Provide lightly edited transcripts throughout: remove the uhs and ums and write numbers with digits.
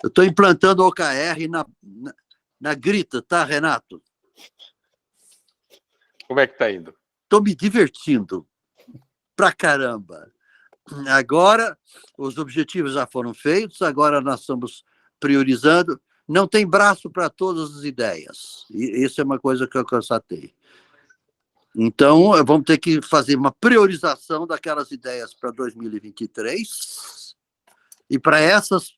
Eu estou implantando o OKR na Grita, tá, Renato? Como é que está indo? Estou me divertindo pra caramba. Agora, os objetivos já foram feitos, agora nós estamos priorizando. Não tem braço para todas as ideias. E isso é uma coisa que eu constatei. Então, vamos ter que fazer uma priorização daquelas ideias para 2023 e para esses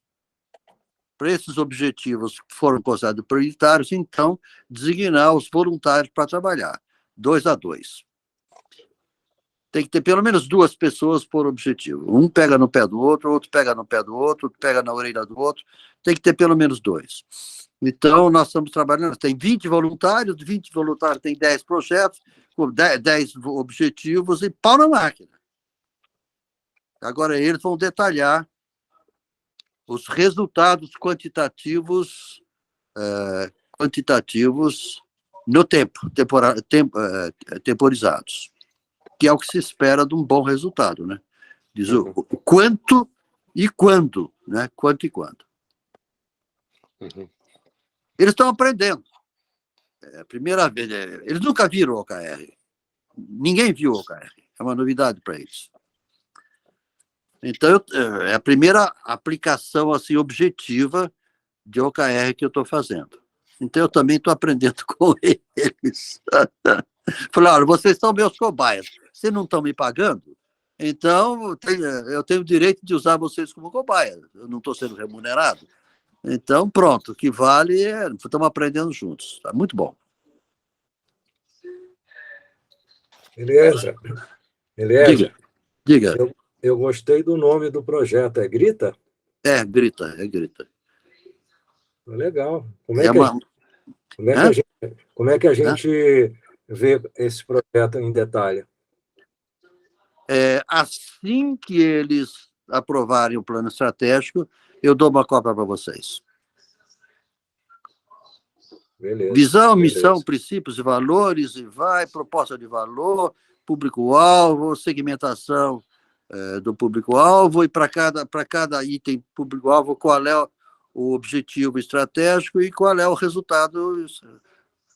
objetivos que foram considerados prioritários, então, designar os voluntários para trabalhar, 2 a 2. Tem que ter pelo menos 2 pessoas por objetivo. Um pega no pé do outro, outro pega no pé do outro, outro pega na orelha do outro. Tem que ter pelo menos 2. Então, nós estamos trabalhando, tem 20 voluntários têm 10 projetos, 10 objetivos e pau na máquina. Agora, eles vão detalhar os resultados quantitativos no temporizados, que é o que se espera de um bom resultado, né? Diz o quanto e quando, né? Quanto e quando. Uhum. Eles estão aprendendo. É a primeira vez. Eles nunca viram o OKR. Ninguém viu o OKR. É uma novidade para eles. Então, é a primeira aplicação assim, objetiva de OKR que eu estou fazendo. Então, eu também estou aprendendo com eles. Falei, olha, vocês são meus cobaias. Vocês não estão me pagando? Então, eu tenho o direito de usar vocês como cobaia. Eu não estou sendo remunerado. Então, pronto, o que vale é... Estamos aprendendo juntos. Está muito bom. Beleza. Diga. Eu gostei do nome do projeto. É Grita? É Grita. Legal. Como é que a gente vê esse projeto em detalhe? Assim que eles aprovarem o plano estratégico, eu dou uma cópia para vocês. Beleza. Visão, missão, princípios e valores, e proposta de valor, público-alvo, segmentação do público-alvo, e para cada item público-alvo, qual é o objetivo estratégico e qual é o resultado,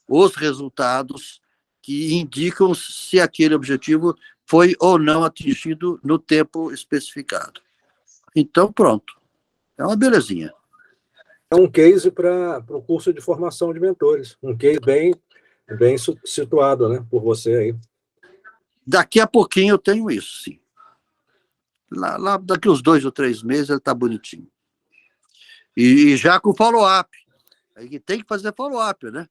os resultados que indicam se aquele objetivo foi ou não atingido no tempo especificado. Então, pronto. É uma belezinha. É um case para o curso de formação de mentores. Um case bem situado, né, por você aí. Daqui a pouquinho eu tenho isso, sim. Lá daqui uns 2 ou 3 meses ele está bonitinho. E já com follow-up. Aí tem que fazer follow-up, né?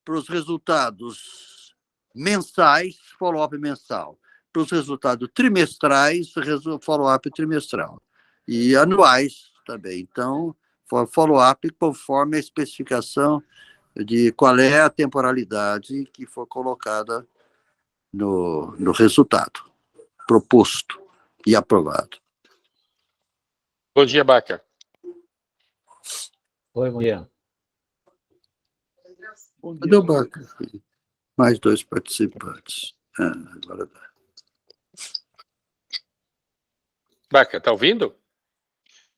Para os resultados mensais, follow-up mensal. Para os resultados trimestrais, follow-up trimestral. E anuais também. Então, follow-up conforme a especificação de qual é a temporalidade que for colocada no resultado proposto e aprovado. Bom dia, Baca. Oi, bom dia. Cadê o Baca? Mais 2 participantes. Agora dá. Baca, está ouvindo?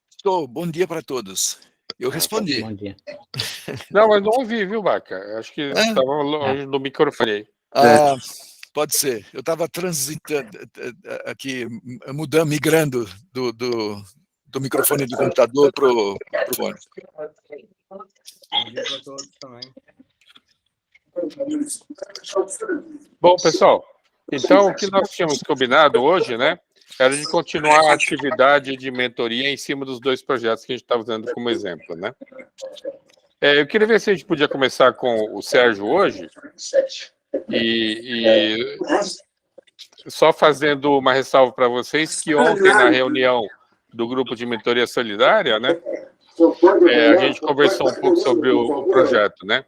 Estou. Bom dia para todos. Eu respondi. Bom dia. Não, mas não ouvi, viu, Baca? Acho que estava longe do microfone aí. Pode ser. Eu estava transitando aqui, migrando do microfone do computador para o fone. Bom dia para todos também. Bom, pessoal, então o que nós tínhamos combinado hoje, né, era de continuar a atividade de mentoria em cima dos 2 projetos que a gente está usando como exemplo, né? Eu queria ver se a gente podia começar com o Sérgio hoje e só fazendo uma ressalva para vocês que ontem na reunião do grupo de mentoria solidária, né, a gente conversou um pouco sobre o projeto, né?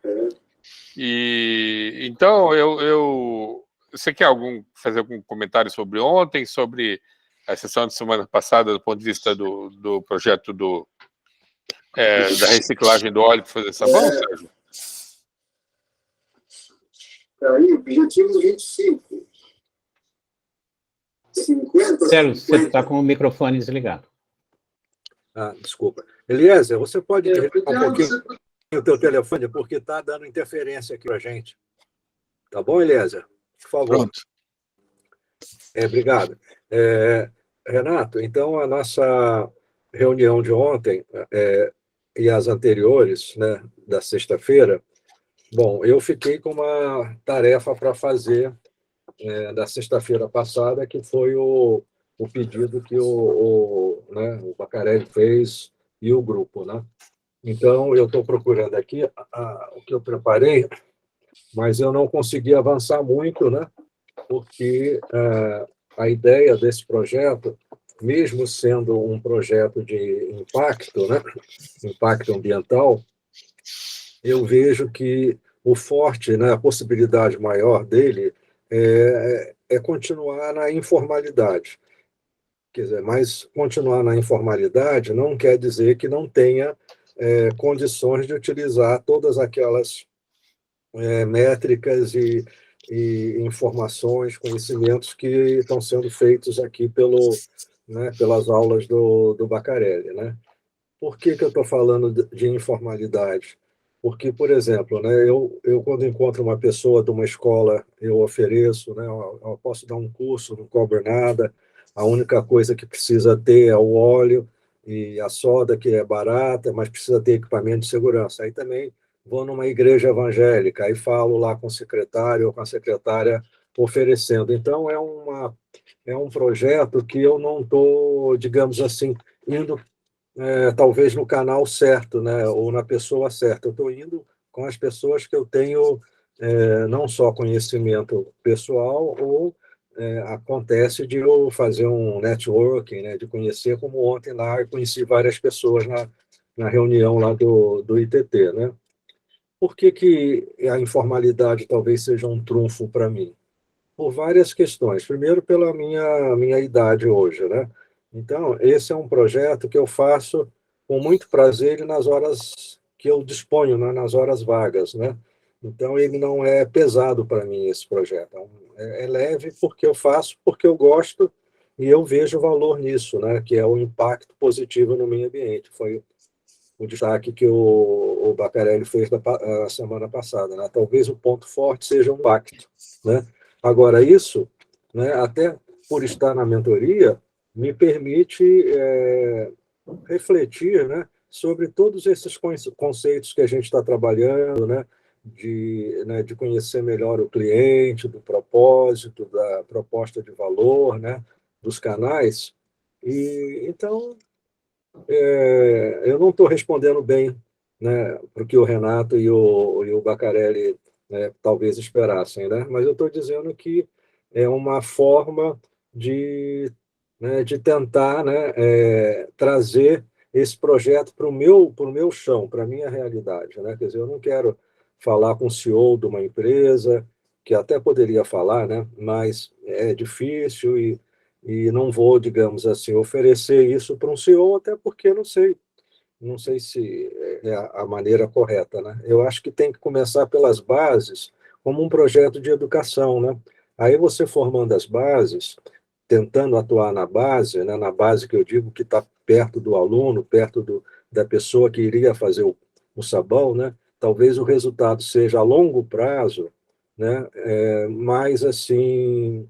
E então você quer fazer algum comentário sobre ontem, sobre a sessão de semana passada, do ponto de vista do projeto da reciclagem do óleo para fazer sabão, Sérgio? Aí, objetivo 25. 50% Marcelo, você está com o microfone desligado. Ah, desculpa. Eliezer, você pode desligar um pouquinho o teu telefone, porque está dando interferência aqui para a gente. Tá bom, Eliezer? Por favor. Pronto. Obrigado. Renato, então a nossa reunião de ontem e as anteriores, né, da sexta-feira, bom, eu fiquei com uma tarefa para fazer da sexta-feira passada, que foi o pedido que o Bacarelli fez e o grupo, né? Então, eu estou procurando aqui o que eu preparei, mas eu não consegui avançar muito, né? Porque a ideia desse projeto, mesmo sendo um projeto de impacto, né? Impacto ambiental, eu vejo que o forte, né? A possibilidade maior dele é continuar na informalidade. Quer dizer, mas continuar na informalidade não quer dizer que não tenha condições de utilizar todas aquelas métricas e informações, conhecimentos que estão sendo feitos aqui pelas aulas do Bacarelli, né? Por que eu estou falando de informalidade? Porque, por exemplo, né, eu quando encontro uma pessoa de uma escola, eu ofereço, né, eu posso dar um curso, não cobro nada, a única coisa que precisa ter é o óleo e a soda, que é barata, mas precisa ter equipamento de segurança. Aí também vou numa igreja evangélica, aí falo lá com o secretário ou com a secretária oferecendo. Então, é um projeto que eu não estou, digamos assim, indo talvez no canal certo, né, ou na pessoa certa. Eu estou indo com as pessoas que eu tenho não só conhecimento pessoal, ou acontece de eu fazer um networking, né, de conhecer, como ontem lá eu conheci várias pessoas na reunião lá do ITT, né? Por que a informalidade talvez seja um trunfo para mim? Por várias questões. Primeiro, pela minha idade hoje, né? Então, esse é um projeto que eu faço com muito prazer e nas horas que eu disponho, né? Nas horas vagas, né? Então, ele não é pesado para mim, esse projeto. É leve porque eu faço, porque eu gosto e eu vejo valor nisso, né? Que é o impacto positivo no meio ambiente. Foi o destaque que o Bacarelli fez a semana passada, né? Talvez o ponto forte seja o impacto, né? Agora, isso, né, até por estar na mentoria, me permite refletir, né, sobre todos esses conceitos que a gente está trabalhando, né, de conhecer melhor o cliente, do propósito, da proposta de valor, né, dos canais. E então eu não estou respondendo bem, né, para o que o Renato e o Bacarelli, né, talvez esperassem, né? Mas eu estou dizendo que é uma forma de tentar, né, trazer esse projeto para o meu chão, para a minha realidade, né? Quer dizer, eu não quero falar com o CEO de uma empresa, que até poderia falar, né, mas é difícil e não vou, digamos assim, oferecer isso para um CEO, até porque não sei se é a maneira correta, né? Eu acho que tem que começar pelas bases, como um projeto de educação, né? Aí você formando as bases, tentando atuar na base, né? Na base que eu digo que está perto do aluno, perto da pessoa que iria fazer o sabão, né? Talvez o resultado seja a longo prazo, né? Mais assim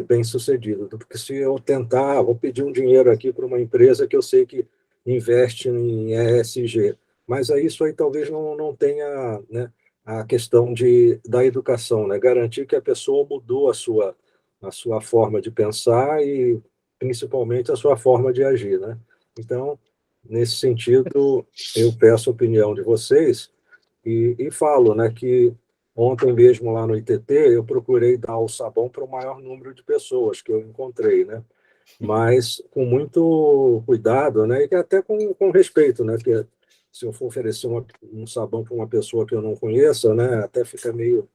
bem sucedido, porque se eu tentar, vou pedir um dinheiro aqui para uma empresa que eu sei que investe em ESG, mas aí isso aí talvez não tenha, né, a questão da educação, né, garantir que a pessoa mudou a sua forma de pensar e principalmente a sua forma de agir, né? Então, nesse sentido, eu peço a opinião de vocês e falo, né, que ontem mesmo lá no ITT eu procurei dar o sabão para o maior número de pessoas que eu encontrei, né? Mas com muito cuidado, né? E até com respeito, né? Porque se eu for oferecer um sabão para uma pessoa que eu não conheça, né? Até fica meio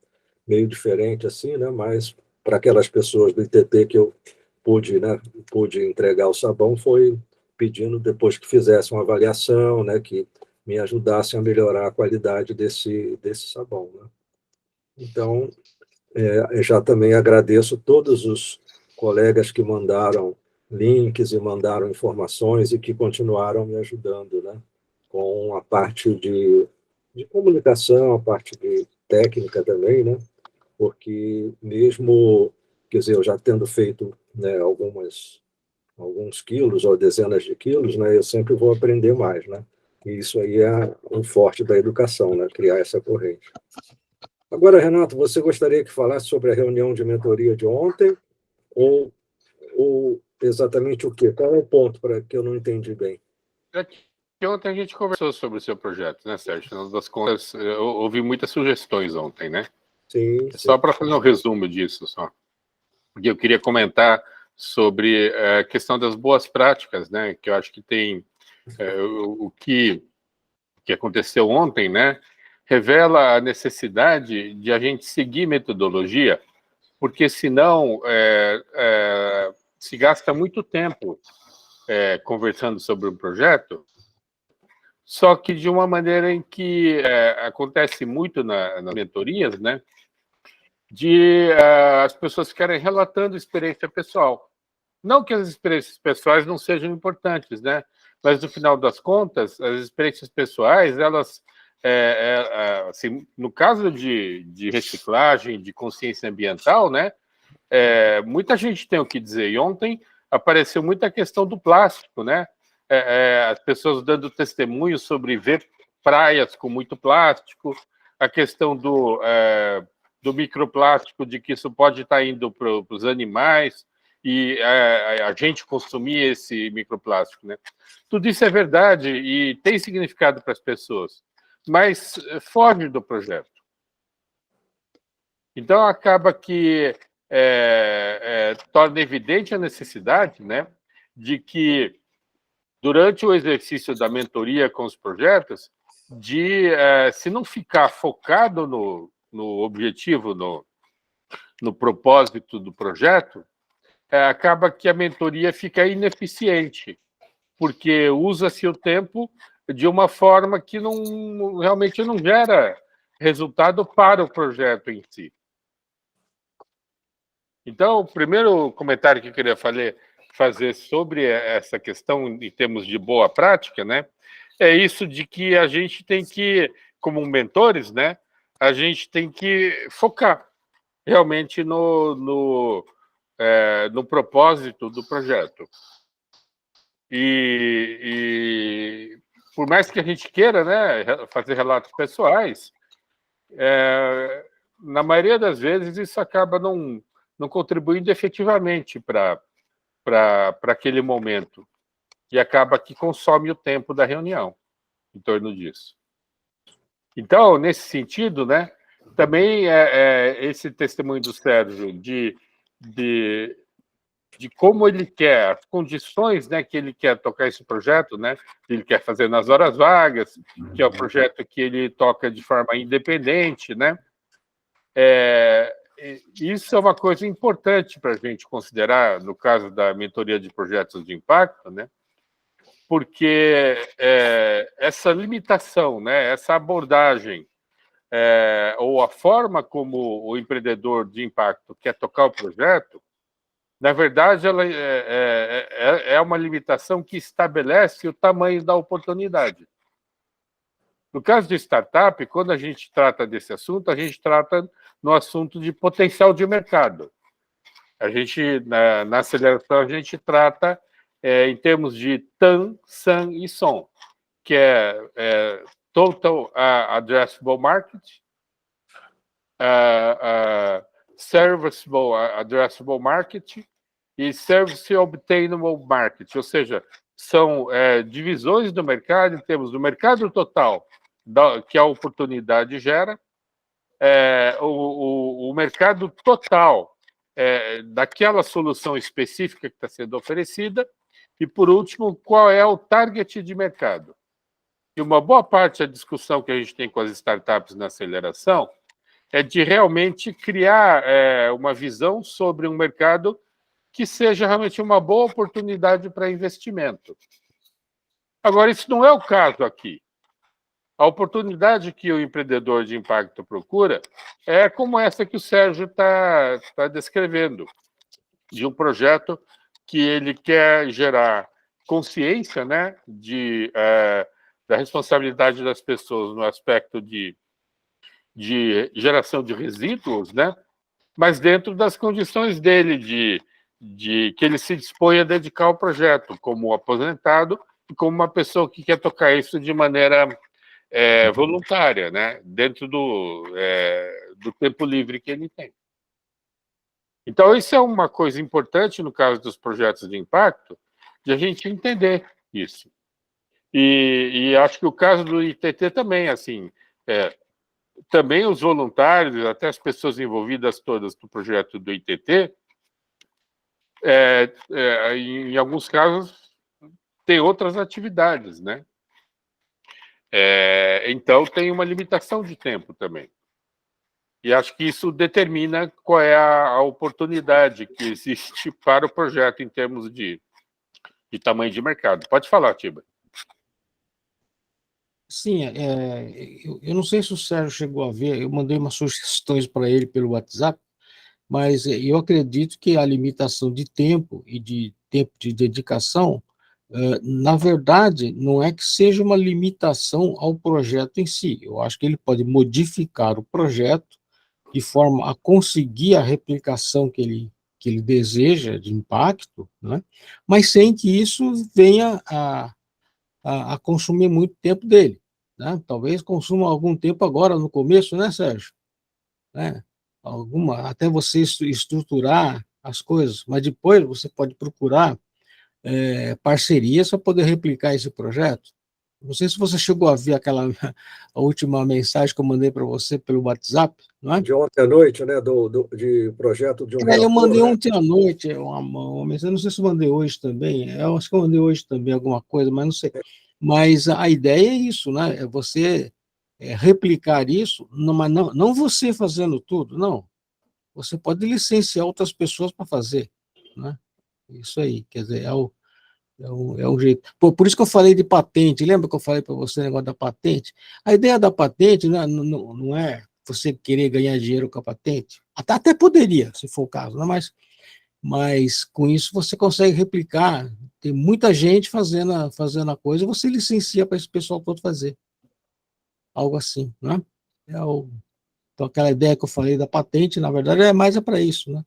diferente assim, né? Mas para aquelas pessoas do ITT que eu pude entregar o sabão, foi pedindo depois que fizesse uma avaliação, né? Que me ajudassem a melhorar a qualidade desse sabão, né? Então, eu já também agradeço todos colegas que mandaram links e mandaram informações e que continuaram me ajudando, né? Com a parte de comunicação, a parte de técnica também, né? Porque mesmo, quer dizer, eu já tendo feito, né, alguns quilos ou dezenas de quilos, né, eu sempre vou aprender mais, né? E isso aí é um forte da educação, né? Criar essa corrente. Agora, Renato, você gostaria que falasse sobre a reunião de mentoria de ontem ou exatamente o quê? Qual é o ponto para que eu não entendi bem? Que ontem a gente conversou sobre o seu projeto, né, Sérgio? No final das contas, eu ouvi muitas sugestões ontem, né? Sim, sim. Só para fazer um resumo disso, só. Porque eu queria comentar sobre a questão das boas práticas, né? Que eu acho que tem o que aconteceu ontem, né? Revela a necessidade de a gente seguir metodologia, porque senão se gasta muito tempo conversando sobre um projeto, só que de uma maneira em que acontece muito nas mentorias, né? De as pessoas ficarem relatando experiência pessoal. Não que as experiências pessoais não sejam importantes, né? Mas no final das contas, as experiências pessoais, elas, assim, no caso de reciclagem, de consciência ambiental, né? Muita gente tem o que dizer. E ontem apareceu muita questão do plástico, né? As pessoas dando testemunho sobre ver praias com muito plástico, a questão do microplástico, de que isso pode estar indo para os animais e a gente consumir esse microplástico, né? Tudo isso é verdade e tem significado para as pessoas, mas foge do projeto. Então, acaba que torna evidente a necessidade, né, de que, durante o exercício da mentoria com os projetos, se não ficar focado no objetivo, no propósito do projeto, acaba que a mentoria fica ineficiente, porque usa-se o tempo de uma forma que realmente não gera resultado para o projeto em si. Então, o primeiro comentário que eu queria fazer sobre essa questão em termos de boa prática, né, é isso de que a gente tem que, como mentores, né, a gente tem que focar realmente no propósito do projeto. E por mais que a gente queira, né, fazer relatos pessoais, na maioria das vezes isso acaba não contribuindo efetivamente para aquele momento e acaba que consome o tempo da reunião em torno disso. Então, nesse sentido, né, também esse testemunho do Sérgio de como ele quer, as condições, né, que ele quer tocar esse projeto, né, ele quer fazer nas horas vagas, que é o projeto que ele toca de forma independente, né, isso é uma coisa importante para a gente considerar no caso da mentoria de projetos de impacto, né, porque essa limitação, né, essa abordagem, ou a forma como o empreendedor de impacto quer tocar o projeto, na verdade, ela é uma limitação que estabelece o tamanho da oportunidade. No caso de startup, quando a gente trata desse assunto, a gente trata no assunto de potencial de mercado. A gente, na aceleração, a gente trata em termos de TAM, SAM e SOM, que é Total Addressable Market, Serviceable Addressable Market e Service Obtainable Market, ou seja, são divisões do mercado, em termos do mercado total que a oportunidade gera, o mercado total daquela solução específica que está sendo oferecida e, por último, qual é o target de mercado. E uma boa parte da discussão que a gente tem com as startups na aceleração é de realmente criar uma visão sobre um mercado que seja realmente uma boa oportunidade para investimento. Agora, isso não é o caso aqui. A oportunidade que o empreendedor de impacto procura é como essa que o Sérgio está descrevendo. de um projeto que ele quer gerar consciência, né, da responsabilidade das pessoas no aspecto de geração de resíduos, né, mas dentro das condições dele de que ele se dispõe a dedicar ao projeto, como aposentado e como uma pessoa que quer tocar isso de maneira voluntária, né, dentro do tempo livre que ele tem. Então, isso é uma coisa importante no caso dos projetos de impacto, de a gente entender isso. E acho que o caso do ITT também, assim, também os voluntários, até as pessoas envolvidas todas no projeto do ITT, em alguns casos, tem outras atividades, né? Então, tem uma limitação de tempo também. E acho que isso determina qual é a oportunidade que existe para o projeto em termos de tamanho de mercado. Pode falar, Tiba. Sim, eu não sei se o Sérgio chegou a ver, eu mandei umas sugestões para ele pelo WhatsApp, mas eu acredito que a limitação de tempo e de tempo de dedicação, na verdade, não é que seja uma limitação ao projeto em si. Eu acho que ele pode modificar o projeto de forma a conseguir a replicação que ele deseja de impacto, né? Mas sem que isso venha a consumir muito tempo dele, né? Talvez consuma algum tempo agora no começo, né, Sérgio? Né? Até você estruturar as coisas, mas depois você pode procurar parcerias para poder replicar esse projeto. Não sei se você chegou a ver a última mensagem que eu mandei para você pelo WhatsApp, não é? De ontem à noite, né? De projeto de um reator, Eu mandei né? ontem à noite uma mensagem, não sei se eu mandei hoje também, eu acho que eu mandei hoje também alguma coisa, mas não sei. Mas a ideia é isso, né? É você replicar isso, mas não você fazendo tudo, não. Você pode licenciar outras pessoas para fazer, né? Isso aí, quer dizer, é um jeito. Por isso que eu falei de patente, lembra que eu falei para você o negócio da patente? A ideia da patente não é você querer ganhar dinheiro com a patente, até poderia, se for o caso, né? Mas com isso você consegue replicar, tem muita gente fazendo a coisa, você licencia para esse pessoal todo fazer, algo assim, né? Então aquela ideia que eu falei da patente, na verdade, é mais para isso, né?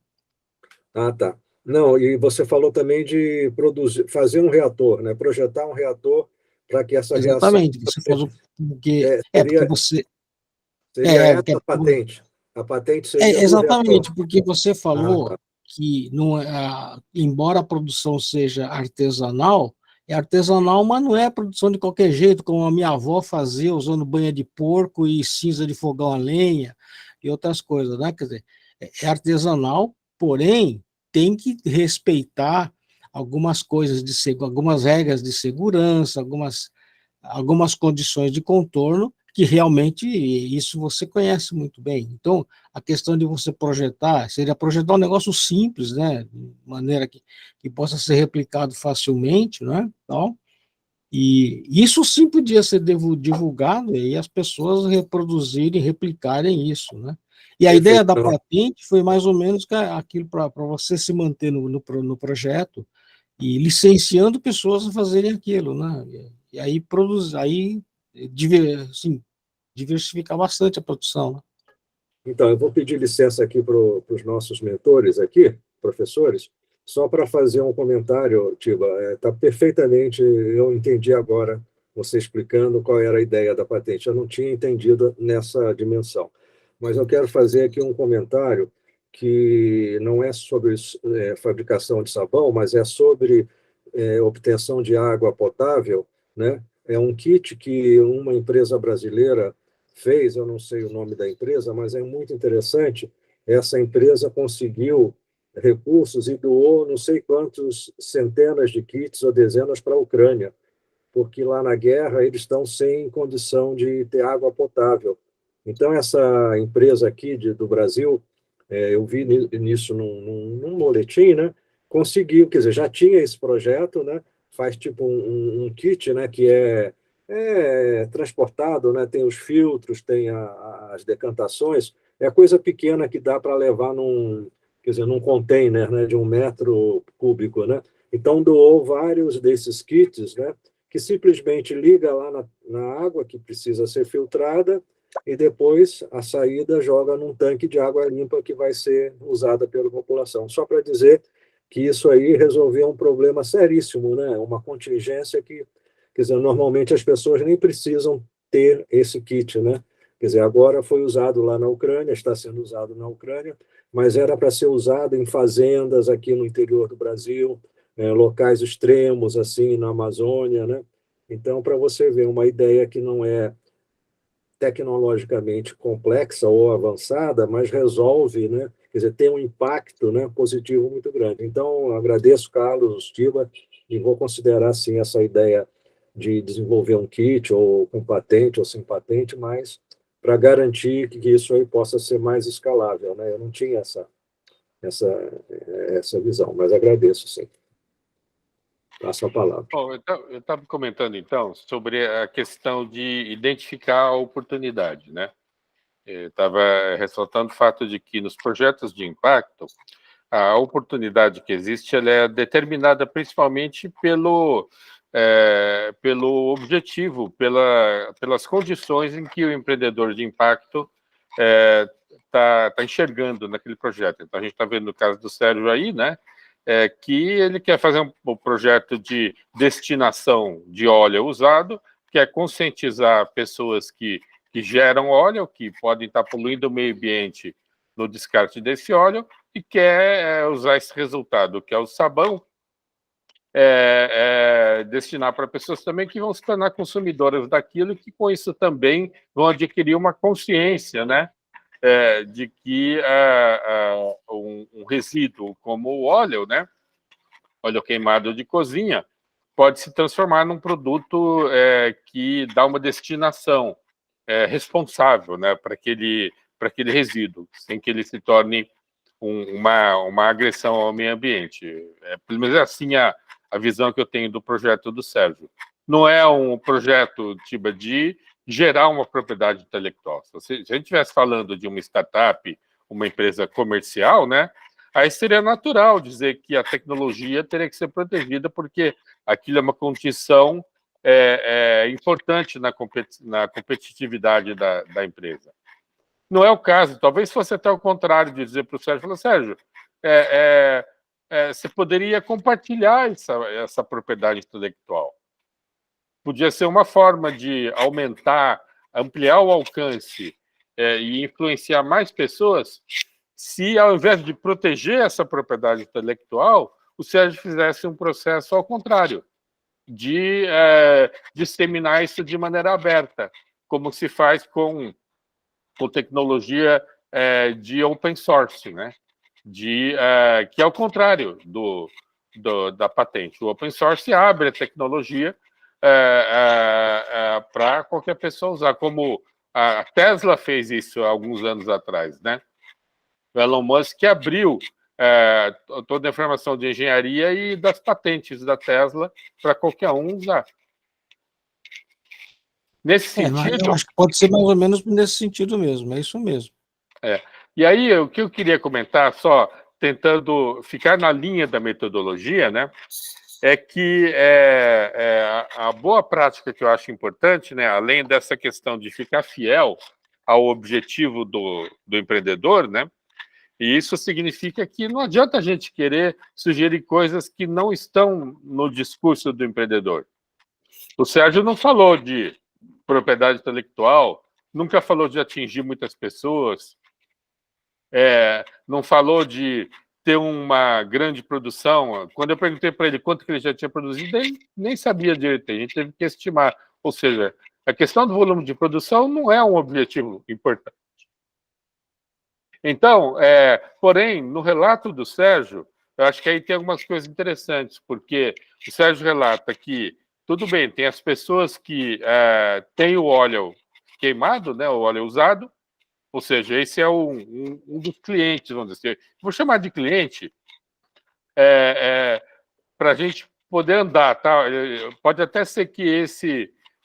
Ah, tá. Não, e você falou também de produzir, fazer um reator, né? Projetar um reator para que essa reação Exatamente, você faz porque seria, você seria essa porque a patente. A patente seria do exatamente, reator. porque você Ah, falou tá. que não embora a produção seja artesanal, mas não é produção de qualquer jeito, como a minha avó fazia, usando banha de porco e cinza de fogão a lenha e outras coisas, né? Quer dizer, é artesanal, porém tem que respeitar algumas coisas algumas regras de segurança, algumas condições de contorno que realmente isso você conhece muito bem. Então, a questão de você projetar, seria projetar um negócio simples, né, de maneira que possa ser replicado facilmente, né, então, e isso sim podia ser divulgado e as pessoas reproduzirem, replicarem isso, né. E a ideia Perfeito. da Não. patente foi mais ou menos aquilo para você se manter no projeto e licenciando pessoas a fazerem aquilo, né, e aí assim, diversificar bastante a produção, né? Então, eu vou pedir licença aqui para os nossos mentores aqui, professores, só para fazer um comentário, Tiba. Está perfeitamente, eu entendi agora você explicando qual era a ideia da patente. Eu não tinha entendido nessa dimensão. Mas eu quero fazer aqui um comentário que não é sobre fabricação de sabão, mas é sobre obtenção de água potável, né? É um kit que uma empresa brasileira fez, eu não sei o nome da empresa, mas é muito interessante. Essa empresa conseguiu recursos e doou não sei quantos centenas de kits ou dezenas para a Ucrânia, porque lá na guerra eles estão sem condição de ter água potável. Então, essa empresa aqui do Brasil, eu vi nisso num boletim, né? Conseguiu, quer dizer, já tinha esse projeto, né? Faz tipo um kit, né? Que é transportado, né? Tem os filtros, tem as decantações, é coisa pequena que dá para levar quer dizer, num container, né, de 1 m3, né? Então, doou vários desses kits, né, que simplesmente liga lá na água que precisa ser filtrada e depois a saída joga num tanque de água limpa que vai ser usada pela população. Só para dizer que isso aí resolveu um problema seríssimo, né? Uma contingência que, quer dizer, normalmente as pessoas nem precisam ter esse kit, né? Quer dizer, agora foi usado lá na Ucrânia, está sendo usado na Ucrânia, mas era para ser usado em fazendas aqui no interior do Brasil, locais extremos, assim, na Amazônia, né? Então, para você ver uma ideia que não é tecnologicamente complexa ou avançada, mas resolve, né? Quer dizer, tem um impacto, né, positivo muito grande. Então, agradeço, Carlos, Stiba, e vou considerar, sim, essa ideia de desenvolver um kit, ou com patente, ou sem patente, mas para garantir que isso aí possa ser mais escalável, né? Eu não tinha essa visão, mas agradeço, sim. Passo a palavra. Bom, eu estava comentando, então, sobre a questão de identificar a oportunidade, né? Eu estava ressaltando o fato de que nos projetos de impacto, a oportunidade que existe ela é determinada principalmente pelo objetivo, pelas condições em que o empreendedor de impacto está enxergando naquele projeto. Então, a gente está vendo no caso do Sérgio aí, né? Que ele quer fazer um projeto de destinação de óleo usado, quer conscientizar pessoas que geram óleo, que podem estar poluindo o meio ambiente no descarte desse óleo, e quer usar esse resultado, que é o sabão, destinar para pessoas também que vão se tornar consumidoras daquilo e que, com isso, também vão adquirir uma consciência, né? De que um resíduo como o óleo, né, óleo queimado de cozinha, pode se transformar num produto que dá uma destinação responsável, né, para aquele resíduo, sem que ele se torne uma agressão ao meio ambiente. Pelo menos é assim a visão que eu tenho do projeto do Sérgio. Não é um projeto tipo de gerar uma propriedade intelectual. Se a gente estivesse falando de uma startup, uma empresa comercial, né, aí seria natural dizer que a tecnologia teria que ser protegida, porque aquilo é uma condição importante na competitividade da empresa. Não é o caso. Talvez fosse até o contrário de dizer para o Sérgio, Sérgio, você poderia compartilhar essa propriedade intelectual. Podia ser uma forma de aumentar, ampliar o alcance e influenciar mais pessoas, se, ao invés de proteger essa propriedade intelectual, o Sérgio fizesse um processo ao contrário, de disseminar isso de maneira aberta, como se faz com tecnologia de open source, né? Que é o contrário da patente. O open source abre a tecnologia para qualquer pessoa usar, como a Tesla fez isso há alguns anos atrás, né? O Elon Musk abriu toda a informação de engenharia e das patentes da Tesla para qualquer um usar. Nesse sentido... Eu acho que pode ser mais ou menos nesse sentido mesmo, é isso mesmo. E aí, o que eu queria comentar, só tentando ficar na linha da metodologia, né, é que a boa prática que eu acho importante, né, além dessa questão de ficar fiel ao objetivo do empreendedor, né, e isso significa que não adianta a gente querer sugerir coisas que não estão no discurso do empreendedor. O Sérgio não falou de propriedade intelectual, nunca falou de atingir muitas pessoas, não falou de ter uma grande produção. Quando eu perguntei para ele quanto que ele já tinha produzido, ele nem sabia direito, a gente teve que estimar. Ou seja, a questão do volume de produção não é um objetivo importante. Então, porém, no relato do Sérgio, eu acho que aí tem algumas coisas interessantes, porque o Sérgio relata que, tudo bem, tem as pessoas que têm o óleo queimado, né, o óleo usado, ou seja, esse é um dos clientes, vamos dizer. Vou chamar de cliente para a gente poder andar, tá? Pode até ser que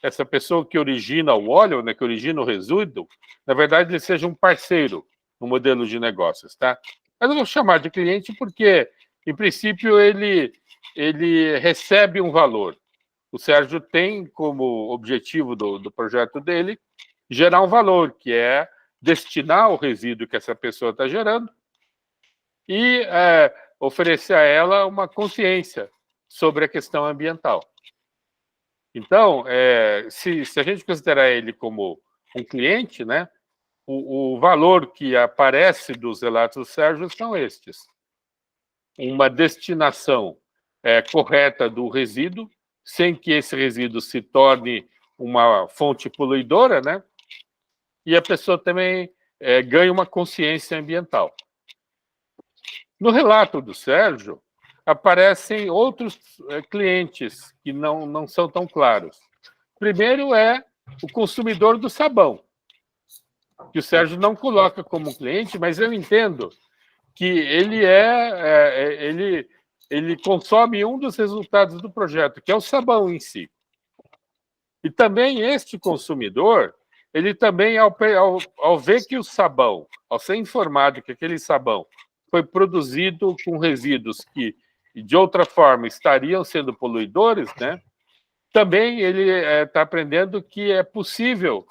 essa pessoa que origina o óleo, né, que origina o resíduo, na verdade, ele seja um parceiro no modelo de negócios, tá? Eu não vou chamar de cliente porque, em princípio, ele recebe um valor. O Sérgio tem como objetivo do projeto dele gerar um valor, que é destinar o resíduo que essa pessoa está gerando e oferecer a ela uma consciência sobre a questão ambiental. Então, se a gente considerar ele como um cliente, né, o valor que aparece dos relatos do Sérgio são estes. Uma destinação correta do resíduo, sem que esse resíduo se torne uma fonte poluidora, né? E a pessoa também ganha uma consciência ambiental. No relato do Sérgio, aparecem outros clientes que não são tão claros. Primeiro é o consumidor do sabão, que o Sérgio não coloca como cliente, mas eu entendo que ele consome um dos resultados do projeto, que é o sabão em si. E também este consumidor, ele também, ao ver que o sabão, ao ser informado que aquele sabão foi produzido com resíduos que, de outra forma, estariam sendo poluidores, né? Também ele está aprendendo que é possível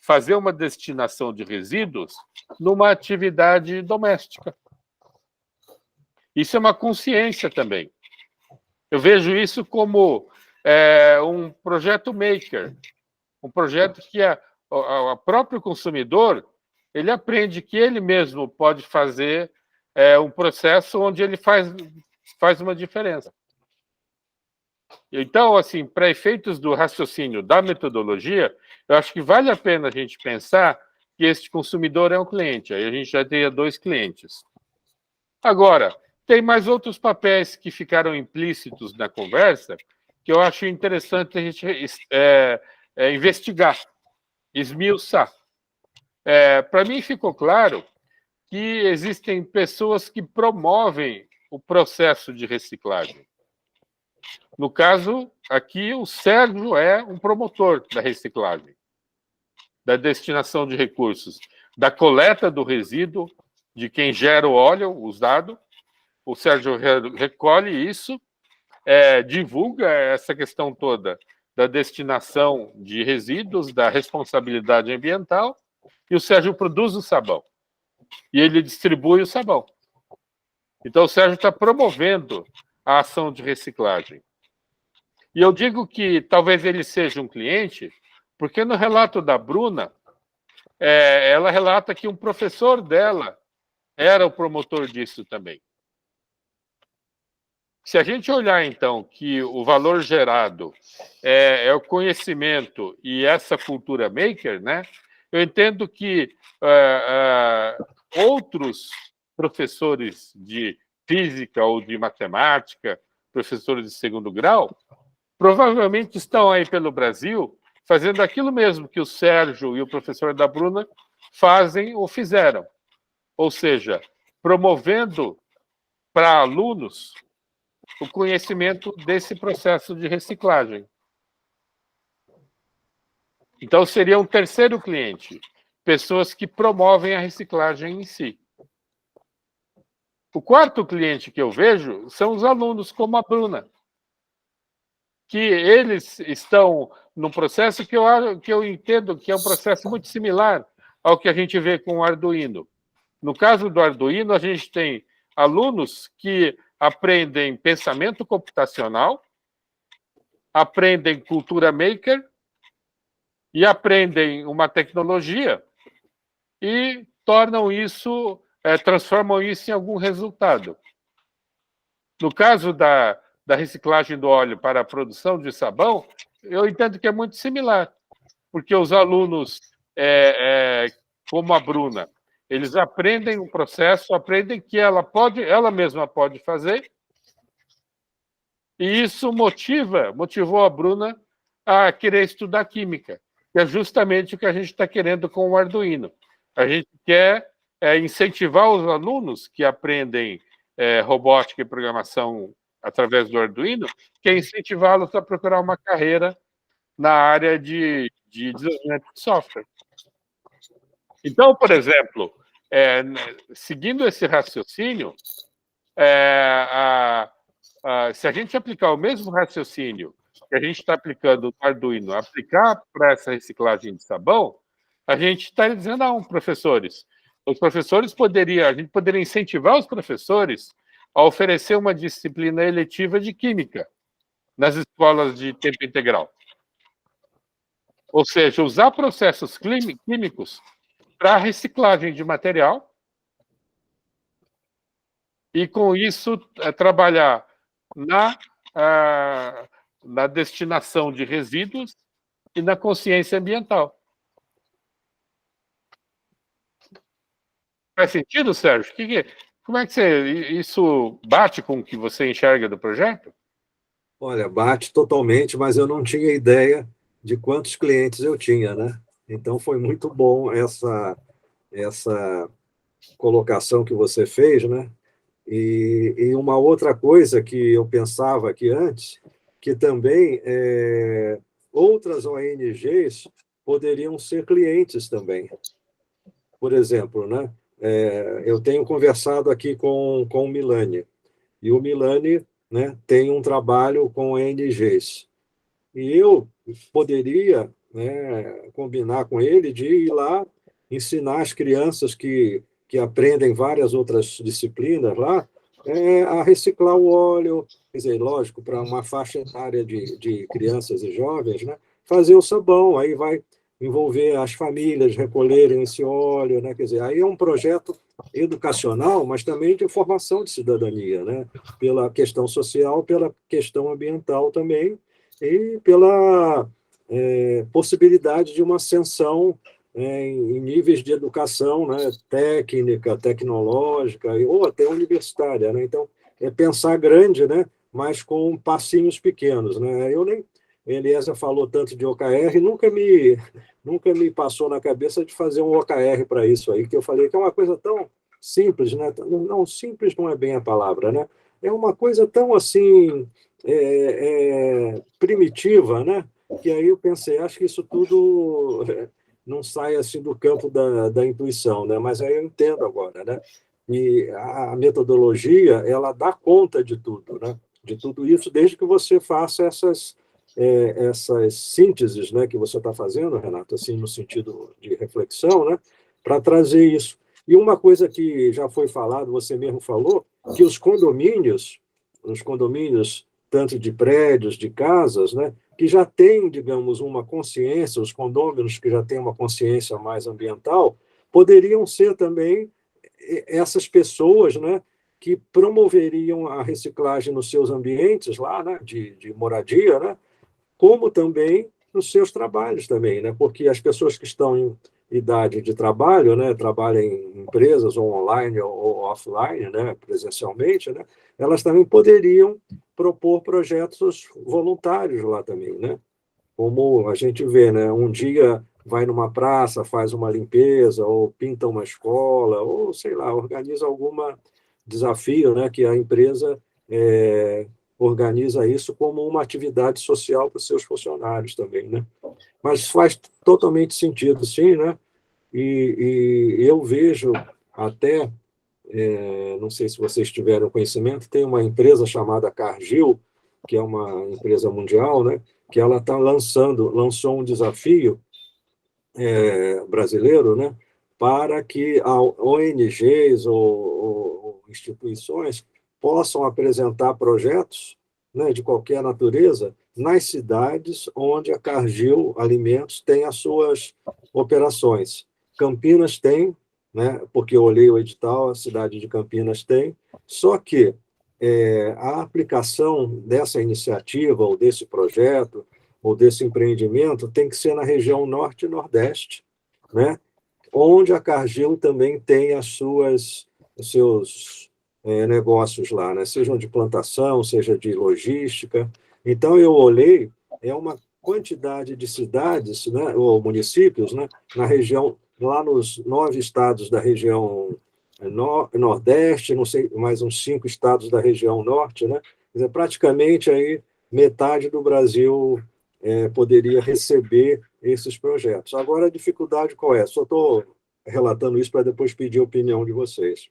fazer uma destinação de resíduos numa atividade doméstica. Isso é uma consciência também. Eu vejo isso como um projeto maker, um projeto que o próprio consumidor ele aprende que ele mesmo pode fazer um processo onde ele faz uma diferença. Então, assim, para efeitos do raciocínio da metodologia, eu acho que vale a pena a gente pensar que este consumidor é um cliente. Aí a gente já teria 2 clientes. Agora, tem mais outros papéis que ficaram implícitos na conversa que eu acho interessante a gente investigar, esmiuçar. Para mim ficou claro que existem pessoas que promovem o processo de reciclagem. No caso, aqui, o Sérgio é um promotor da reciclagem, da destinação de recursos, da coleta do resíduo, de quem gera o óleo usado. O Sérgio recolhe isso, divulga essa questão toda da destinação de resíduos, da responsabilidade ambiental, e o Sérgio produz o sabão. E ele distribui o sabão. Então, o Sérgio está promovendo a ação de reciclagem. E eu digo que talvez ele seja um cliente, porque no relato da Bruna, ela relata que um professor dela era o promotor disso também. Se a gente olhar, então, que o valor gerado é o conhecimento e essa cultura maker, né, eu entendo que outros professores de física ou de matemática, professores de segundo grau, provavelmente estão aí pelo Brasil fazendo aquilo mesmo que o Sérgio e o professor da Bruna fazem ou fizeram. Ou seja, promovendo para alunos o conhecimento desse processo de reciclagem. Então, seria um terceiro cliente, pessoas que promovem a reciclagem em si. O quarto cliente que eu vejo são os alunos, como a Bruna, que eles estão num processo que eu entendo que é um processo muito similar ao que a gente vê com o Arduino. No caso do Arduino, a gente tem alunos que aprendem pensamento computacional, aprendem cultura maker e aprendem uma tecnologia e tornam isso, transformam isso em algum resultado. No caso da reciclagem do óleo para a produção de sabão, eu entendo que é muito similar, porque os alunos, como a Bruna, eles aprendem um processo, aprendem que ela mesma pode fazer, e isso motivou a Bruna a querer estudar química, que é justamente o que a gente está querendo com o Arduino. A gente quer incentivar os alunos que aprendem robótica e programação através do Arduino, que é incentivá-los a procurar uma carreira na área de desenvolvimento de software. Então, por exemplo, seguindo esse raciocínio, se a gente aplicar o mesmo raciocínio que a gente está aplicando no Arduino, aplicar para essa reciclagem de sabão, a gente está dizendo, professores, os professores a gente poderia incentivar os professores a oferecer uma disciplina eletiva de química nas escolas de tempo integral. Ou seja, usar processos químicos para reciclagem de material e, com isso, trabalhar na destinação de resíduos e na consciência ambiental. Faz sentido, Sérgio? Como é que isso bate com o que você enxerga do projeto? Olha, bate totalmente, mas eu não tinha ideia de quantos clientes eu tinha, né? Então foi muito bom essa colocação que você fez, né? E uma outra coisa que eu pensava aqui antes, que também outras ONGs poderiam ser clientes também. Por exemplo, né? Eu tenho conversado aqui com o Milani, e o Milani, né, tem um trabalho com ONGs. E eu poderia, né, combinar com ele de ir lá ensinar as crianças que aprendem várias outras disciplinas lá a reciclar o óleo, quer dizer, lógico, para uma faixa etária de crianças e jovens, né, fazer o sabão, aí vai envolver as famílias recolherem esse óleo, né, quer dizer, aí é um projeto educacional, mas também de formação de cidadania, né, pela questão social, pela questão ambiental também, e pela possibilidade de uma ascensão em níveis de educação, né, técnica, tecnológica, ou até universitária, né? Então, é pensar grande, né, mas com passinhos pequenos, né? Eliezer falou tanto de OKR, nunca me passou na cabeça de fazer um OKR para isso aí, que eu falei que é uma coisa tão simples, né? Não, simples não é bem a palavra, né? É uma coisa tão assim primitiva, né? Que aí eu pensei, acho que isso tudo não sai assim do campo da intuição, né? Mas aí eu entendo agora, né? E a metodologia, ela dá conta de tudo, né? De tudo isso, desde que você faça essas sínteses, né, que você está fazendo, Renato, assim, no sentido de reflexão, né, para trazer isso. E uma coisa que já foi falado, você mesmo falou, que os condomínios, tanto de prédios, de casas, né, que já têm, digamos, uma consciência, os condôminos que já têm uma consciência mais ambiental, poderiam ser também essas pessoas, né, que promoveriam a reciclagem nos seus ambientes lá, né, de moradia, né, como também nos seus trabalhos também, né, porque as pessoas que estão em idade de trabalho, né, trabalham em empresas ou online ou offline, né, presencialmente, né, elas também poderiam propor projetos voluntários lá também, né? Como a gente vê, né? Um dia vai numa praça, faz uma limpeza, ou pinta uma escola, ou, sei lá, organiza algum desafio, né? Que a empresa organiza isso como uma atividade social para os seus funcionários também, né? Mas faz totalmente sentido, sim, né? E eu vejo até, não sei se vocês tiveram conhecimento, tem uma empresa chamada Cargill, que é uma empresa mundial, né, que ela lançou um desafio brasileiro, né, para que ONGs ou instituições possam apresentar projetos, né, de qualquer natureza nas cidades onde a Cargill Alimentos tem as suas operações. Campinas tem, né, porque eu olhei o edital, a cidade de Campinas tem, só que a aplicação dessa iniciativa, ou desse projeto, ou desse empreendimento, tem que ser na região norte e nordeste, né, onde a Cargill também tem os seus negócios lá, né, sejam de plantação, seja de logística. Então, eu olhei, é uma quantidade de cidades, né, ou municípios, né, na região, lá nos 9 estados da região Nordeste, não sei, mais uns 5 estados da região Norte, né? Quer dizer, praticamente aí metade do Brasil poderia receber esses projetos. Agora, a dificuldade qual é? Só estou relatando isso para depois pedir a opinião de vocês.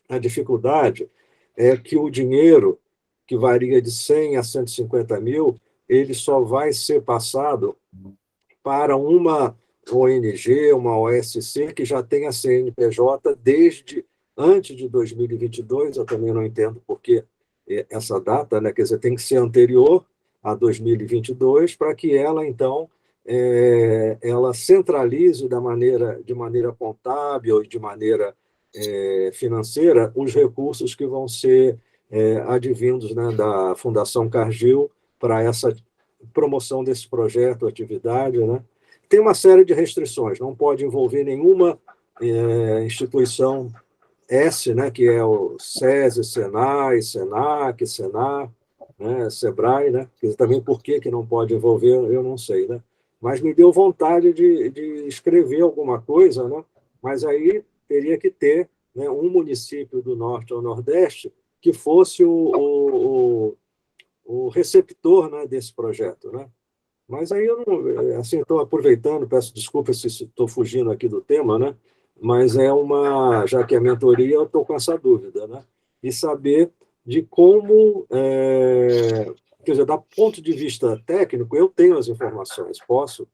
A dificuldade é que o dinheiro, que varia de 100 a 150 mil, ele só vai ser passado para uma ONG, uma OSC, que já tem a CNPJ desde antes de 2022, eu também não entendo por que essa data, né? Quer dizer, tem que ser anterior a 2022, para que ela, então, ela centralize de maneira contábil e de maneira financeira os recursos que vão ser advindos, né, da Fundação Cargill para essa promoção desse projeto, atividade, né? Tem uma série de restrições, não pode envolver nenhuma instituição S, né, que é o SESI, SENAI, SENAC, SENAR, né, SEBRAE, né, que também por que não pode envolver, eu não sei, né? Mas me deu vontade de escrever alguma coisa, né? Mas aí teria que ter, né, um município do Norte ou Nordeste que fosse o receptor, né, desse projeto, né? Mas aí eu não, assim, estou aproveitando, peço desculpas se estou fugindo aqui do tema, né? Mas já que é mentoria, eu estou com essa dúvida, né? E saber de como, quer dizer, do ponto de vista técnico, eu tenho as informações, posso,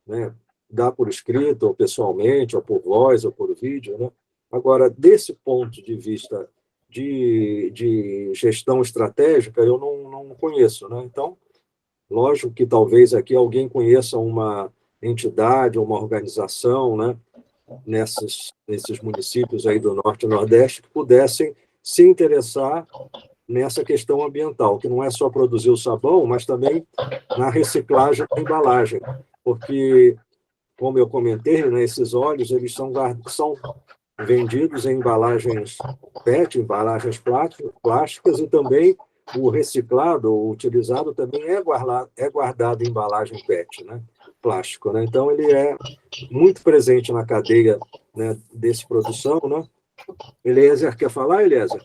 né, dar por escrito, ou pessoalmente, ou por voz, ou por vídeo, né? Agora, desse ponto de vista de gestão estratégica, eu não conheço, né? Então, lógico que talvez aqui alguém conheça uma entidade, uma organização, né, nesses municípios aí do Norte e Nordeste que pudessem se interessar nessa questão ambiental, que não é só produzir o sabão, mas também na reciclagem da embalagem, porque, como eu comentei, né, esses óleos eles são vendidos em embalagens PET, embalagens plásticas, e também o reciclado, o utilizado, também é guardado em embalagem PET, né, plástico, né? Então, ele é muito presente na cadeia, né, desse produção, né? Eliezer, quer falar, Eliezer?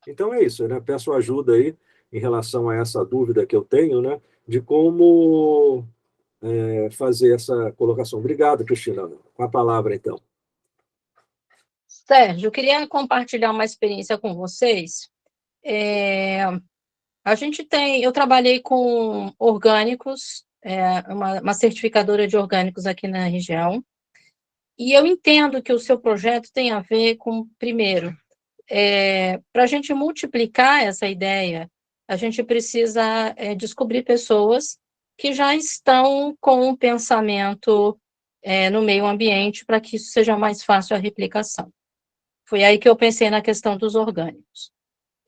Então é isso, né? Peço ajuda aí em relação a essa dúvida que eu tenho, né, de como fazer essa colocação. Obrigado, Cristina. Com a palavra, então. Sérgio, eu queria compartilhar uma experiência com vocês. Eu trabalhei com orgânicos, uma certificadora de orgânicos aqui na região, e eu entendo que o seu projeto tem a ver com, primeiro, para a gente multiplicar essa ideia, a gente precisa descobrir pessoas que já estão com um pensamento no meio ambiente para que isso seja mais fácil a replicação. Foi aí que eu pensei na questão dos orgânicos.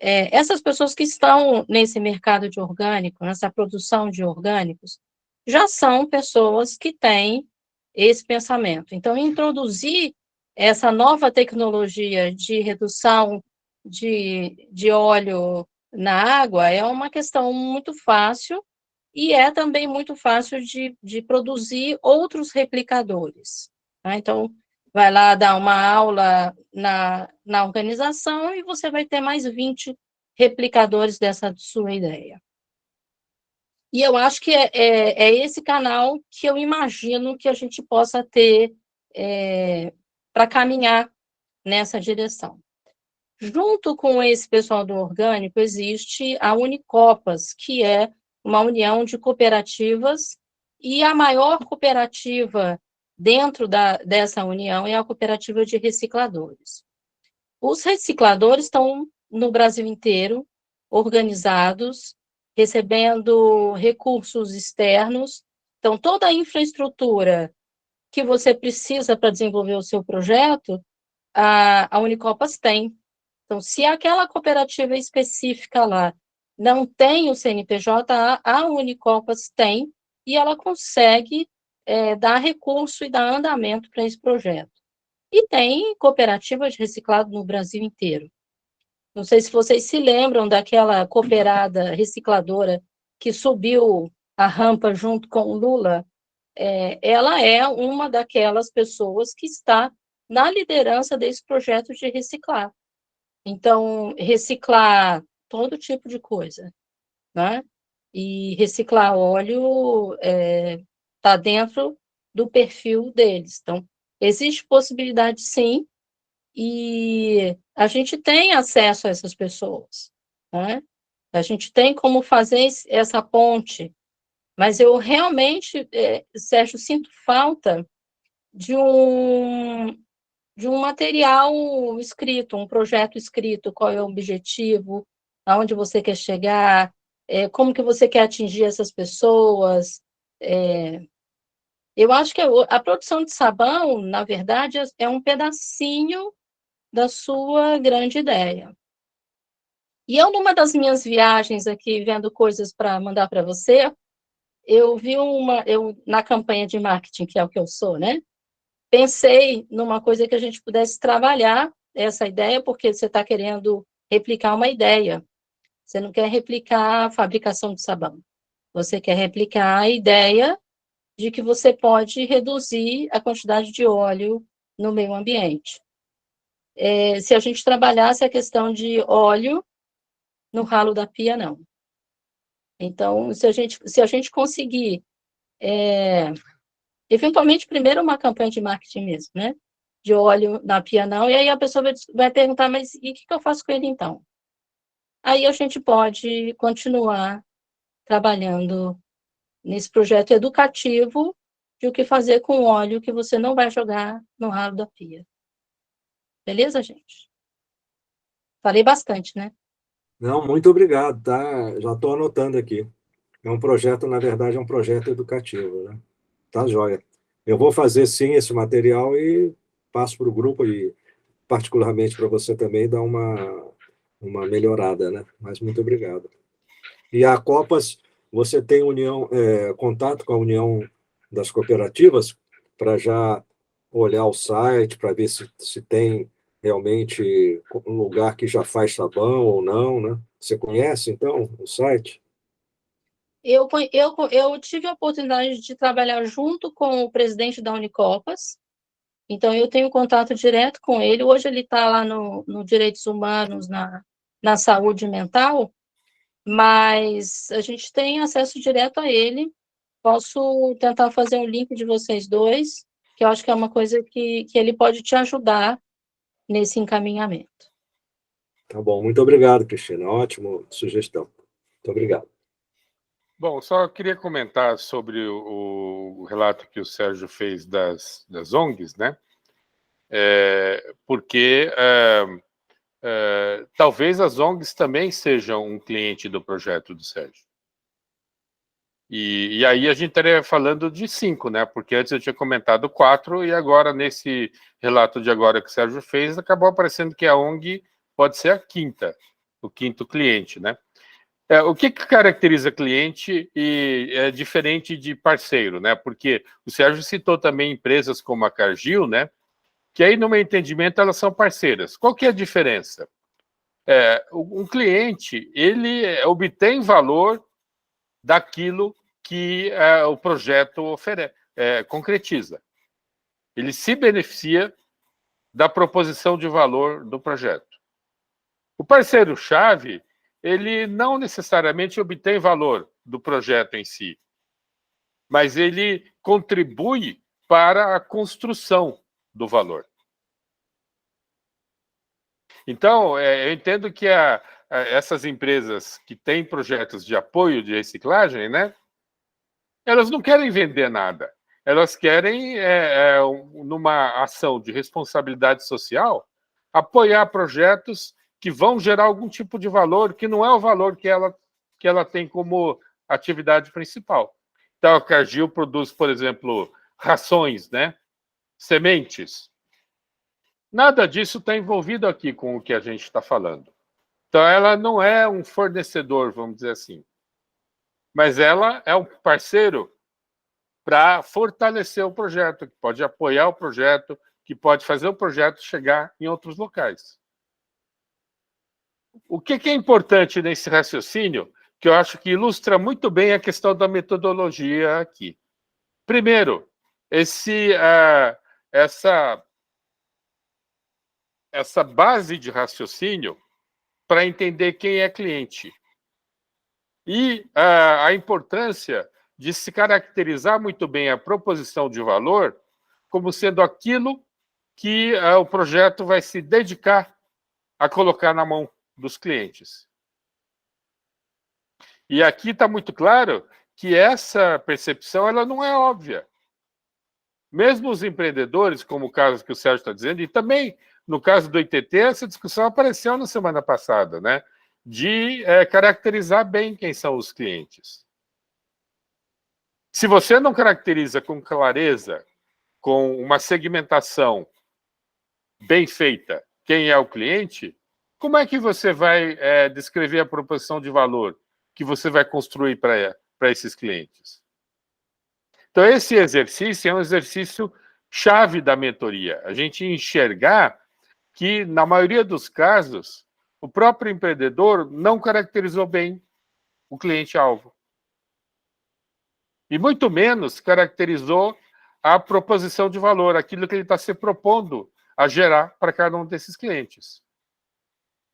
Essas pessoas que estão nesse mercado de orgânico, nessa produção de orgânicos, já são pessoas que têm esse pensamento. Então, introduzir essa nova tecnologia de redução de óleo na água é uma questão muito fácil e é também muito fácil de produzir outros replicadores. Tá? Então, vai lá dar uma aula na organização e você vai ter mais 20 replicadores dessa sua ideia. E eu acho que é esse canal que eu imagino que a gente possa ter para caminhar nessa direção. Junto com esse pessoal do orgânico, existe a Unicopas, que é uma união de cooperativas, e a maior cooperativa dentro dessa união é a cooperativa de recicladores. Os recicladores estão no Brasil inteiro, organizados, recebendo recursos externos. Então, toda a infraestrutura que você precisa para desenvolver o seu projeto, a Unicopas tem. Então, se aquela cooperativa específica lá não tem o CNPJ, a Unicopas tem, e ela consegue dar recurso e dar andamento para esse projeto. E tem cooperativas de reciclado no Brasil inteiro. Não sei se vocês se lembram daquela cooperada recicladora que subiu a rampa junto com o Lula. Ela é uma daquelas pessoas que está na liderança desse projeto de reciclar. Então, reciclar todo tipo de coisa, né? E reciclar óleo está dentro do perfil deles. Então, existe possibilidade, sim, e a gente tem acesso a essas pessoas, né? A gente tem como fazer essa ponte, mas eu realmente, Sérgio, sinto falta de um material escrito, um projeto escrito, qual é o objetivo, aonde você quer chegar, como que você quer atingir essas pessoas. Eu acho que a produção de sabão, na verdade, é um pedacinho da sua grande ideia. E eu, numa das minhas viagens aqui, vendo coisas para mandar para você, eu vi na campanha de marketing, que é o que eu sou, né? Pensei numa coisa que a gente pudesse trabalhar essa ideia, porque você está querendo replicar uma ideia. Você não quer replicar a fabricação de sabão. Você quer replicar a ideia de que você pode reduzir a quantidade de óleo no meio ambiente. Se a gente trabalhasse a questão de óleo no ralo da pia, não. Então, se a gente conseguir, eventualmente, primeiro uma campanha de marketing mesmo, né? De óleo na pia, não, e aí a pessoa vai perguntar, mas e o que eu faço com ele, então? Aí a gente pode continuar trabalhando nesse projeto educativo de o que fazer com óleo que você não vai jogar no ralo da pia. Beleza, gente? Falei bastante, né? Não, muito obrigado, tá? Já estou anotando aqui. É um projeto, na verdade, é um projeto educativo, né? Tá joia. Eu vou fazer sim esse material e passo para o grupo e particularmente para você também dar uma melhorada, né? Mas muito obrigado. E a Copas, você tem contato com a União das Cooperativas para já olhar o site, para ver se tem realmente um lugar que já faz sabão ou não, né? Você conhece, então, o site? Eu tive a oportunidade de trabalhar junto com o presidente da Unicopas, então eu tenho contato direto com ele. Hoje ele está lá no Direitos Humanos, na saúde mental, mas a gente tem acesso direto a ele. Posso tentar fazer um link de vocês dois, que eu acho que é uma coisa que ele pode te ajudar nesse encaminhamento. Tá bom, muito obrigado, Cristina. Ótima sugestão. Muito obrigado. Bom, só queria comentar sobre o relato que o Sérgio fez das ONGs, né? Porque talvez as ONGs também sejam um cliente do projeto do Sérgio. E aí a gente estaria falando de 5, né? Porque antes eu tinha comentado 4 e agora, nesse relato de agora que o Sérgio fez, acabou aparecendo que a ONG pode ser a quinta, o quinto cliente, né? O que caracteriza cliente e é diferente de parceiro, né? Porque o Sérgio citou também empresas como a Cargill, né? Que aí, no meu entendimento, elas são parceiras. Qual que é a diferença? Um cliente, ele obtém valor daquilo que o projeto concretiza. Ele se beneficia da proposição de valor do projeto. O parceiro-chave, ele não necessariamente obtém valor do projeto em si, mas ele contribui para a construção do valor. Então, eu entendo que essas empresas que têm projetos de apoio de reciclagem, né, elas não querem vender nada. Elas querem, numa ação de responsabilidade social, apoiar projetos que vão gerar algum tipo de valor que não é o valor que ela tem como atividade principal. Então, a Cargill produz, por exemplo, rações, né? Sementes. Nada disso está envolvido aqui com o que a gente está falando. Então, ela não é um fornecedor, vamos dizer assim. Mas ela é um parceiro para fortalecer o projeto, que pode apoiar o projeto, que pode fazer o projeto chegar em outros locais. O que é importante nesse raciocínio, que eu acho que ilustra muito bem a questão da metodologia aqui. Primeiro, essa base de raciocínio para entender quem é cliente. E a importância de se caracterizar muito bem a proposição de valor como sendo aquilo que o projeto vai se dedicar a colocar na mão dos clientes. E aqui está muito claro que essa percepção ela não é óbvia. Mesmo os empreendedores, como o caso que o Sérgio está dizendo, e também no caso do ITT, essa discussão apareceu na semana passada, né? De caracterizar bem quem são os clientes. Se você não caracteriza com clareza, com uma segmentação bem feita, quem é o cliente, como é que você vai descrever a proposição de valor que você vai construir para esses clientes? Então, esse exercício é um exercício chave da mentoria. A gente enxergar que, na maioria dos casos, o próprio empreendedor não caracterizou bem o cliente-alvo. E muito menos caracterizou a proposição de valor, aquilo que ele está se propondo a gerar para cada um desses clientes.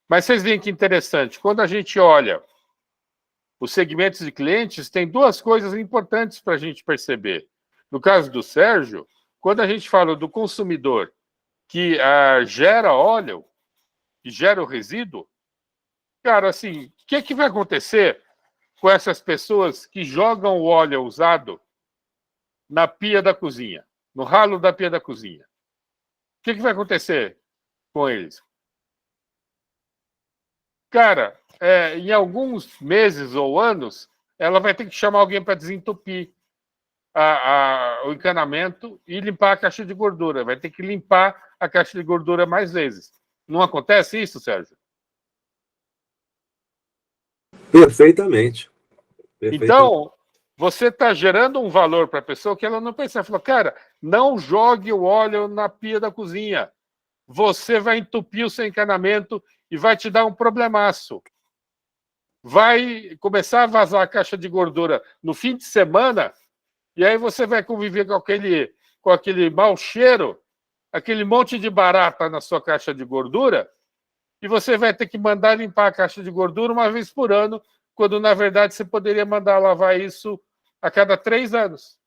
Mas vocês veem que interessante, quando a gente olha os segmentos de clientes, tem duas coisas importantes para a gente perceber. No caso do Sérgio, quando a gente fala do consumidor que gera óleo, que gera o resíduo, cara, assim, o que vai acontecer com essas pessoas que jogam o óleo usado na pia da cozinha, no ralo da pia da cozinha? O que vai acontecer com eles? Cara, em alguns meses ou anos, ela vai ter que chamar alguém para desentupir o encanamento e limpar a caixa de gordura. Vai ter que limpar a caixa de gordura mais vezes. Não acontece isso, Sérgio? Perfeitamente. Então, você está gerando um valor para a pessoa que ela não pensa. Ela falou, cara, não jogue o óleo na pia da cozinha. Você vai entupir o seu encanamento e vai te dar um problemaço. Vai começar a vazar a caixa de gordura no fim de semana, e aí você vai conviver com aquele mau cheiro, aquele monte de barata na sua caixa de gordura, e você vai ter que mandar limpar a caixa de gordura uma vez por ano, quando, na verdade, você poderia mandar lavar isso a cada 3 anos.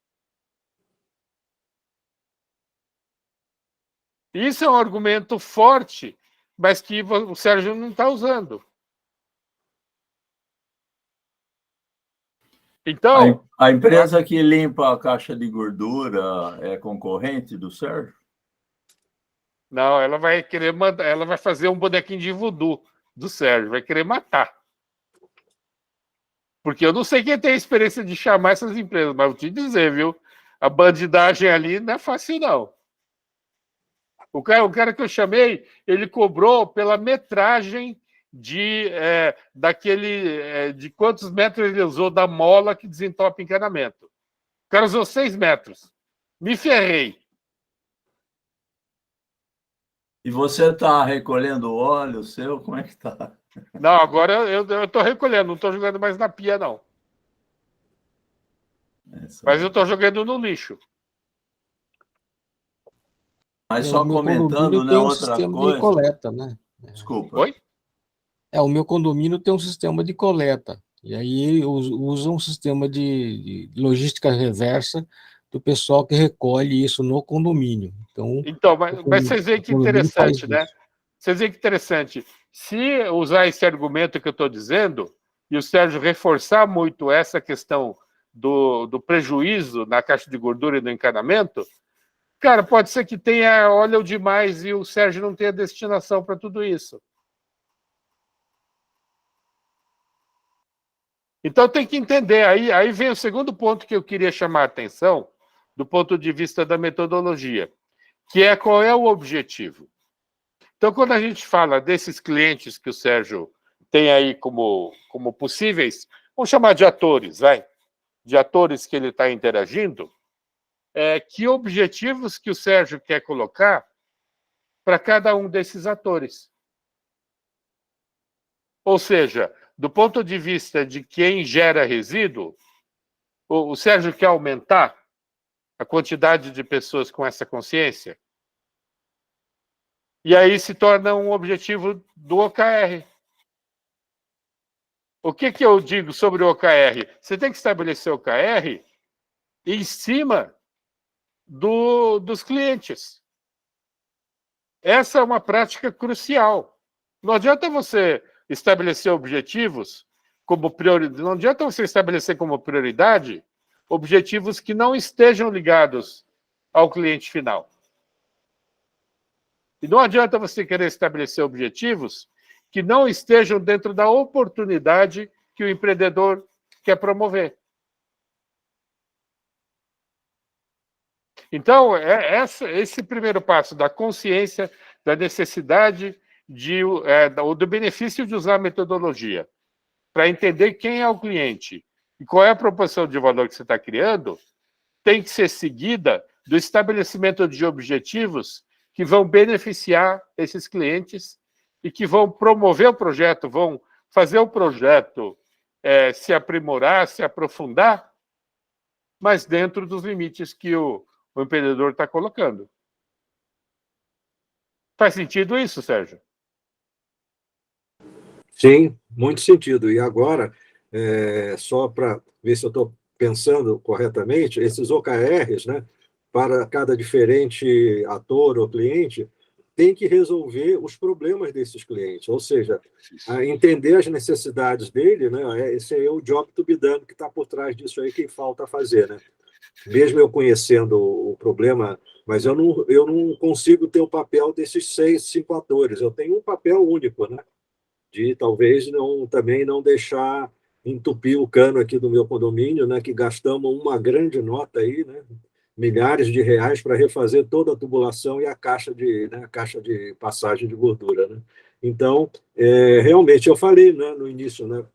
Isso é um argumento forte, mas que o Sérgio não está usando. Então, a empresa que limpa a caixa de gordura é concorrente do Sérgio? Não, ela vai querer mandar, ela vai fazer um bonequinho de voodoo do Sérgio, vai querer matar. Porque eu não sei quem tem a experiência de chamar essas empresas, mas vou te dizer, viu? A bandidagem ali não é fácil, não. O cara que eu chamei, ele cobrou pela metragem de quantos metros ele usou da mola que desentope encanamento. O cara usou 6 metros. Me ferrei. E você está recolhendo óleo seu? Como é que está? Não, agora eu estou recolhendo, não estou jogando mais na pia, não. Mas eu estou jogando no lixo. Mas só comentando, né, outra sistema coisa. de coleta, né? Desculpa. Oi? O meu condomínio tem um sistema de coleta. E aí usa um sistema de logística reversa do pessoal que recolhe isso no condomínio. Então, mas vocês veem que interessante, né? Vocês veem que interessante. Se usar esse argumento que eu estou dizendo, e o Sérgio reforçar muito essa questão do prejuízo na caixa de gordura e no encanamento, cara, pode ser que tenha óleo demais e o Sérgio não tenha destinação para tudo isso. Então tem que entender. Aí vem o segundo ponto que eu queria chamar a atenção, do ponto de vista da metodologia, que é qual é o objetivo. Então, quando a gente fala desses clientes que o Sérgio tem aí como possíveis, vamos chamar de atores, de atores que ele está interagindo, que objetivos que o Sérgio quer colocar para cada um desses atores? Ou seja, do ponto de vista de quem gera resíduo, o Sérgio quer aumentar a quantidade de pessoas com essa consciência? E aí se torna um objetivo do OKR. O que eu digo sobre o OKR? Você tem que estabelecer o OKR em cima dos clientes. Essa é uma prática crucial. Não adianta você estabelecer objetivos como prioridade, não adianta você estabelecer como prioridade objetivos que não estejam ligados ao cliente final. E não adianta você querer estabelecer objetivos que não estejam dentro da oportunidade que o empreendedor quer promover. Então, esse primeiro passo da consciência da necessidade do benefício de usar a metodologia para entender quem é o cliente e qual é a proporção de valor que você está criando, tem que ser seguida do estabelecimento de objetivos que vão beneficiar esses clientes e que vão promover o projeto, vão fazer o projeto se aprimorar, se aprofundar, mas dentro dos limites que o empreendedor está colocando. Faz sentido isso, Sérgio? Sim, muito sentido. E agora, só para ver se eu estou pensando corretamente, esses OKRs, né, para cada diferente ator ou cliente, tem que resolver os problemas desses clientes, ou seja, entender as necessidades dele, né? Esse é o job to be done que está por trás disso aí, que falta fazer, né? Mesmo eu conhecendo o problema, mas eu não consigo ter o papel desses 5 atores, eu tenho um papel único, né? De talvez também não deixar entupir o cano aqui do meu condomínio, né? Que gastamos uma grande nota aí, né? Milhares de reais para refazer toda a tubulação e a caixa de passagem de gordura, né? Então, realmente, eu falei, né, no início, né,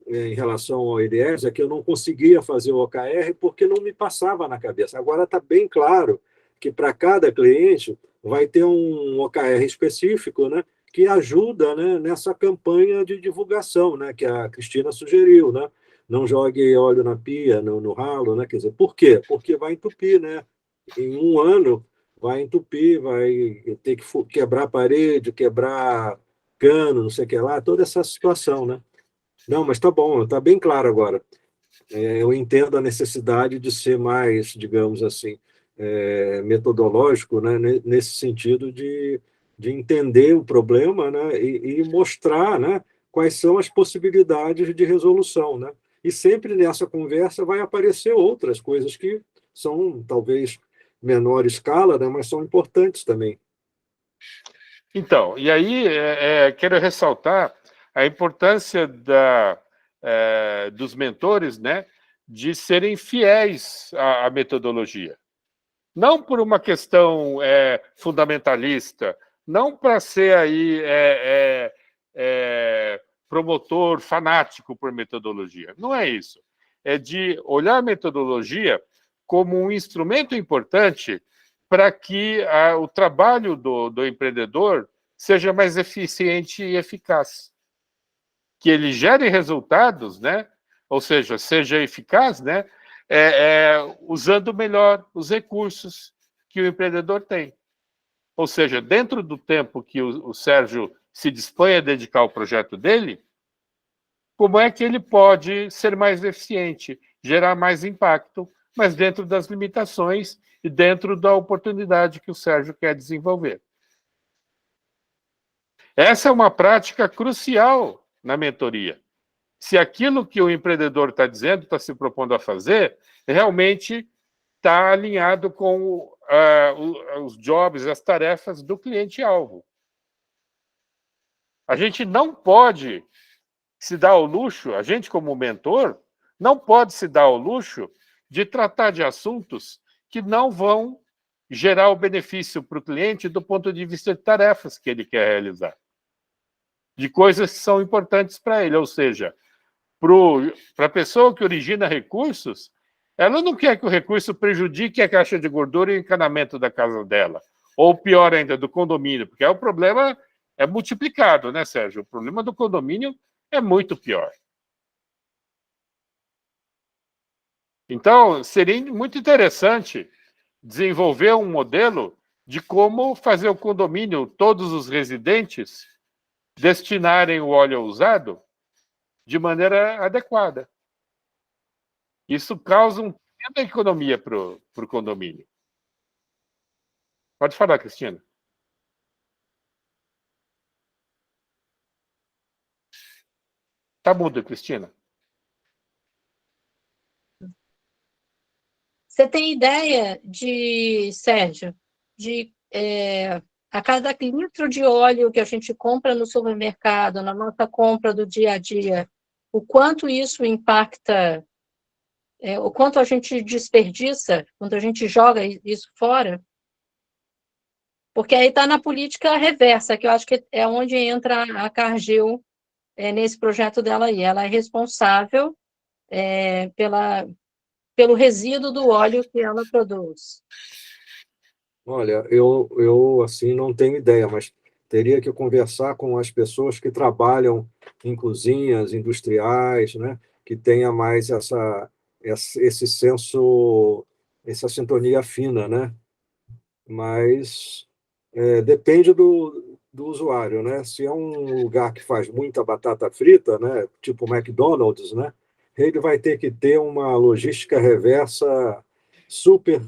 em relação ao IDS, é que eu não conseguia fazer o OKR porque não me passava na cabeça. Agora está bem claro que para cada cliente vai ter um OKR específico, né, que ajuda, né, nessa campanha de divulgação, né, que a Cristina sugeriu, né? Não jogue óleo na pia, no ralo, né? Quer dizer, por quê? Porque vai entupir, né? Em um ano vai entupir, vai ter que quebrar a parede, quebrar cano, não sei o que lá, toda essa situação, né? Não, mas tá bom, está bem claro agora. Eu entendo a necessidade de ser mais, digamos assim, metodológico, né? Nesse sentido de entender o problema, né? E mostrar, né, quais são as possibilidades de resolução, né? E sempre nessa conversa vai aparecer outras coisas que são, talvez, menor escala, né? Mas são importantes também. Então, e aí quero ressaltar a importância dos mentores, né, de serem fiéis à metodologia. Não por uma questão fundamentalista, não para ser aí promotor fanático por metodologia. Não é isso. É de olhar a metodologia como um instrumento importante para que o trabalho do empreendedor seja mais eficiente e eficaz. Que ele gere resultados, né? Ou seja eficaz, né? Usando melhor os recursos que o empreendedor tem. Ou seja, dentro do tempo que o Sérgio se dispõe a dedicar ao projeto dele, como é que ele pode ser mais eficiente, gerar mais impacto, mas dentro das limitações e dentro da oportunidade que o Sérgio quer desenvolver. Essa é uma prática crucial na mentoria. Se aquilo que o empreendedor está dizendo, está se propondo a fazer, realmente está alinhado com os jobs, as tarefas do cliente-alvo. A gente não pode se dar ao luxo, a gente como mentor, não pode se dar ao luxo de tratar de assuntos que não vão gerar o benefício para o cliente do ponto de vista de tarefas que ele quer realizar. De coisas que são importantes para ele, ou seja, para a pessoa que origina recursos, ela não quer que o recurso prejudique a caixa de gordura e o encanamento da casa dela, ou pior ainda, do condomínio, porque o problema é multiplicado, né, Sérgio? O problema do condomínio é muito pior. Então, seria muito interessante desenvolver um modelo de como fazer o condomínio, todos os residentes, destinarem o óleo usado de maneira adequada. Isso causa um E da economia para o condomínio? Pode falar, Cristina. Tá muda, Cristina. Você tem ideia Sérgio, a cada litro de óleo que a gente compra no supermercado, na nossa compra do dia a dia, o quanto isso impacta, o quanto a gente desperdiça quando a gente joga isso fora? Porque aí está na política reversa, que eu acho que é onde entra a Cargill nesse projeto dela aí. Ela é responsável pelo resíduo do óleo que ela produz. Olha, eu assim não tenho ideia, mas teria que conversar com as pessoas que trabalham em cozinhas industriais, né? Que tenha mais esse senso, essa sintonia fina, né? Mas depende do usuário, né? Se é um lugar que faz muita batata frita, né? Tipo McDonald's, né? Ele vai ter que ter uma logística reversa super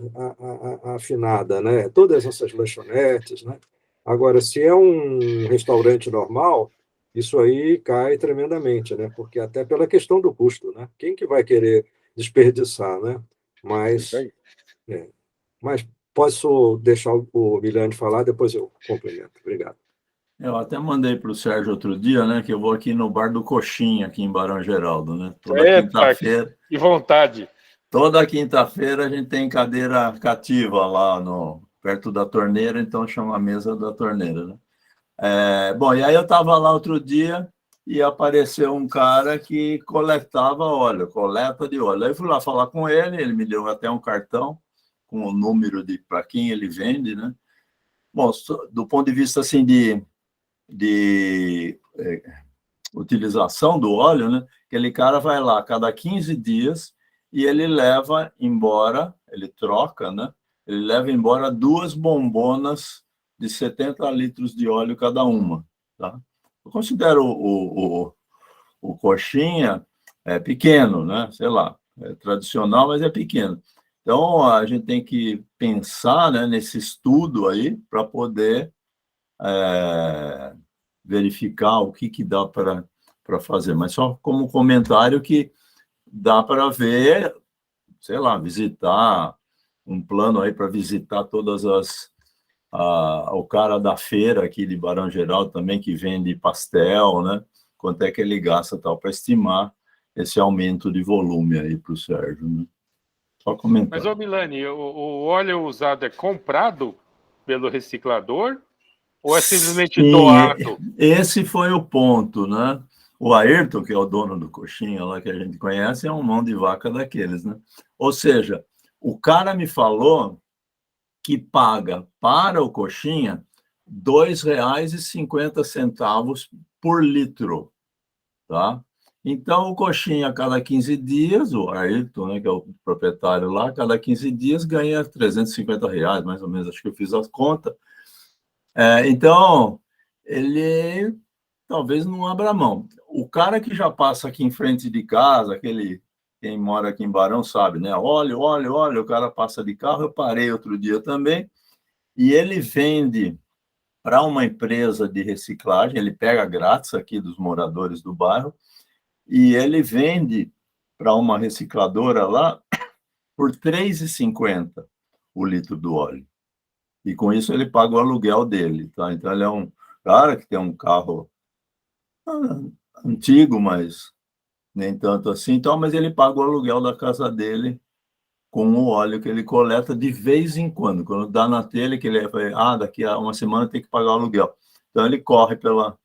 afinada, né? Todas essas lanchonetes, né? Agora, se é um restaurante normal, isso aí cai tremendamente, né? Porque até pela questão do custo, né? Quem que vai querer desperdiçar, né? Isso Mas, aí. mas posso deixar o Milani falar, depois eu complemento. Obrigado. Eu até mandei para o Sérgio outro dia, né, que eu vou aqui no Bar do Coxinha, aqui em Barão Geraldo, né? Que vontade. Toda quinta-feira a gente tem cadeira cativa lá perto da torneira, então chama a mesa da torneira, né? Bom, e aí eu estava lá outro dia e apareceu um cara que coletava óleo, coleta de óleo. Aí eu fui lá falar com ele, ele me deu até um cartão com o número para quem ele vende, né? Bom, do ponto de vista assim de utilização do óleo, né? Aquele cara vai lá a cada 15 dias e ele leva embora, ele troca, né? Ele leva embora 2 bombonas de 70 litros de óleo cada uma, tá? Eu considero o coxinha pequeno, né? Sei lá, é tradicional, mas é pequeno. Então, a gente tem que pensar, né, nesse estudo aí para poder verificar o que dá para fazer. Mas só como comentário que dá para ver, sei lá, visitar um plano aí para visitar todas o cara da feira aqui de Barão Geraldo também, que vende pastel, né? Quanto é que ele gasta tal, para estimar esse aumento de volume aí para o Sérgio, né? Só comentar. Mas, ô Milani, o óleo usado é comprado pelo reciclador ou é simplesmente Sim, doado? esse foi o ponto, né? O Ayrton, que é o dono do Coxinha lá que a gente conhece, é um mão de vaca daqueles, né? Ou seja, o cara me falou que paga para o Coxinha R$ 2,50 por litro, tá? Então, o Coxinha, a cada 15 dias, o Ayrton, né, que é o proprietário lá, a cada 15 dias ganha R$ 350, mais ou menos, acho que eu fiz as contas. Então, ele talvez não abra mão. O cara que já passa aqui em frente de casa, quem mora aqui em Barão sabe, né? Olha, o cara passa de carro. Eu parei outro dia também, e ele vende para uma empresa de reciclagem, ele pega grátis aqui dos moradores do bairro, e ele vende para uma recicladora lá por R$ 3,50 o litro do óleo. E com isso ele paga o aluguel dele, tá? Então ele é um cara que tem um carro antigo, mas nem tanto assim, então, mas ele paga o aluguel da casa dele com o óleo que ele coleta de vez em quando. Quando dá na telha, que ele vai, daqui a uma semana tem que pagar o aluguel. Então ele corre pelo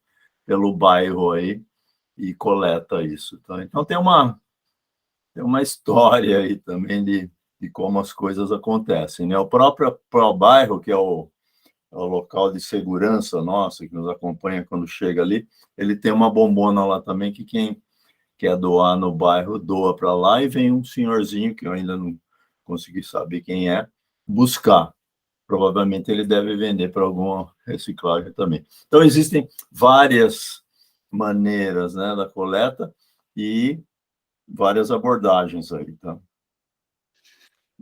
bairro aí e coleta isso, tá? Então tem uma história aí também de como as coisas acontecem, né? O próprio Probairro, que é o local de segurança nossa, que nos acompanha quando chega ali, ele tem uma bombona lá também, que quem quer doar no bairro, doa para lá, e vem um senhorzinho, que eu ainda não consegui saber quem é, buscar. Provavelmente ele deve vender para alguma reciclagem também. Então, existem várias maneiras, né, da coleta e várias abordagens aí, tá?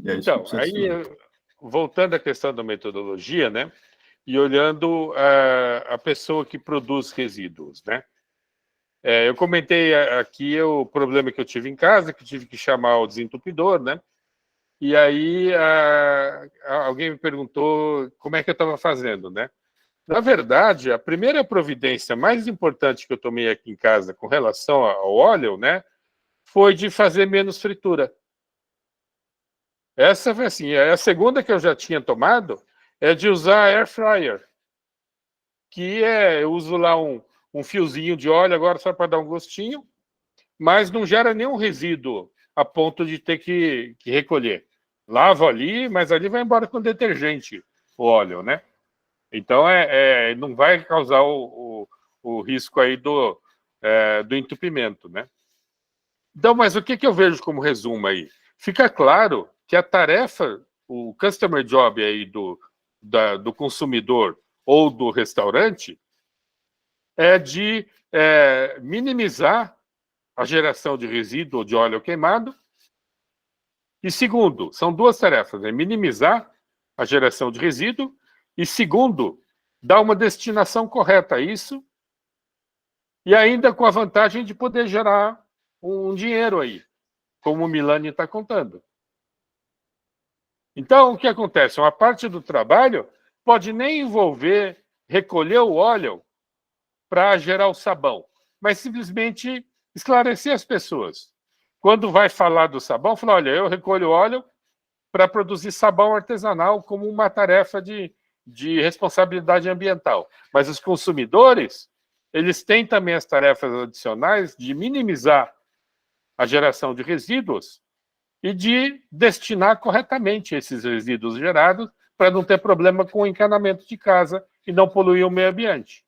E é isso Então, que precisa ser. voltando à questão da metodologia, né? E olhando a pessoa que produz resíduos, né? Eu comentei aqui o problema que eu tive em casa, que eu tive que chamar o desentupidor, né? E aí alguém me perguntou como é que eu estava fazendo, né? Na verdade, a primeira providência mais importante que eu tomei aqui em casa com relação ao óleo, né, foi de fazer menos fritura. Essa foi assim, a segunda que eu já tinha tomado é de usar air fryer, que eu uso lá um fiozinho de óleo agora só para dar um gostinho, mas não gera nenhum resíduo a ponto de ter que recolher. Lavo ali, mas ali vai embora com detergente o óleo, né? Então, não vai causar o risco aí do entupimento, né? Então, mas o que eu vejo como resumo aí? Fica claro que a tarefa, o customer job aí do consumidor ou do restaurante é de minimizar a geração de resíduo de óleo queimado. E segundo, são duas tarefas, minimizar a geração de resíduo e segundo, dar uma destinação correta a isso e ainda com a vantagem de poder gerar um dinheiro aí, como o Milani está contando. Então, o que acontece? Uma parte do trabalho pode nem envolver recolher o óleo para gerar o sabão, mas simplesmente esclarecer as pessoas. Quando vai falar do sabão, fala, olha, eu recolho óleo para produzir sabão artesanal como uma tarefa de responsabilidade ambiental. Mas os consumidores, eles têm também as tarefas adicionais de minimizar a geração de resíduos e de destinar corretamente esses resíduos gerados para não ter problema com o encanamento de casa e não poluir o meio ambiente.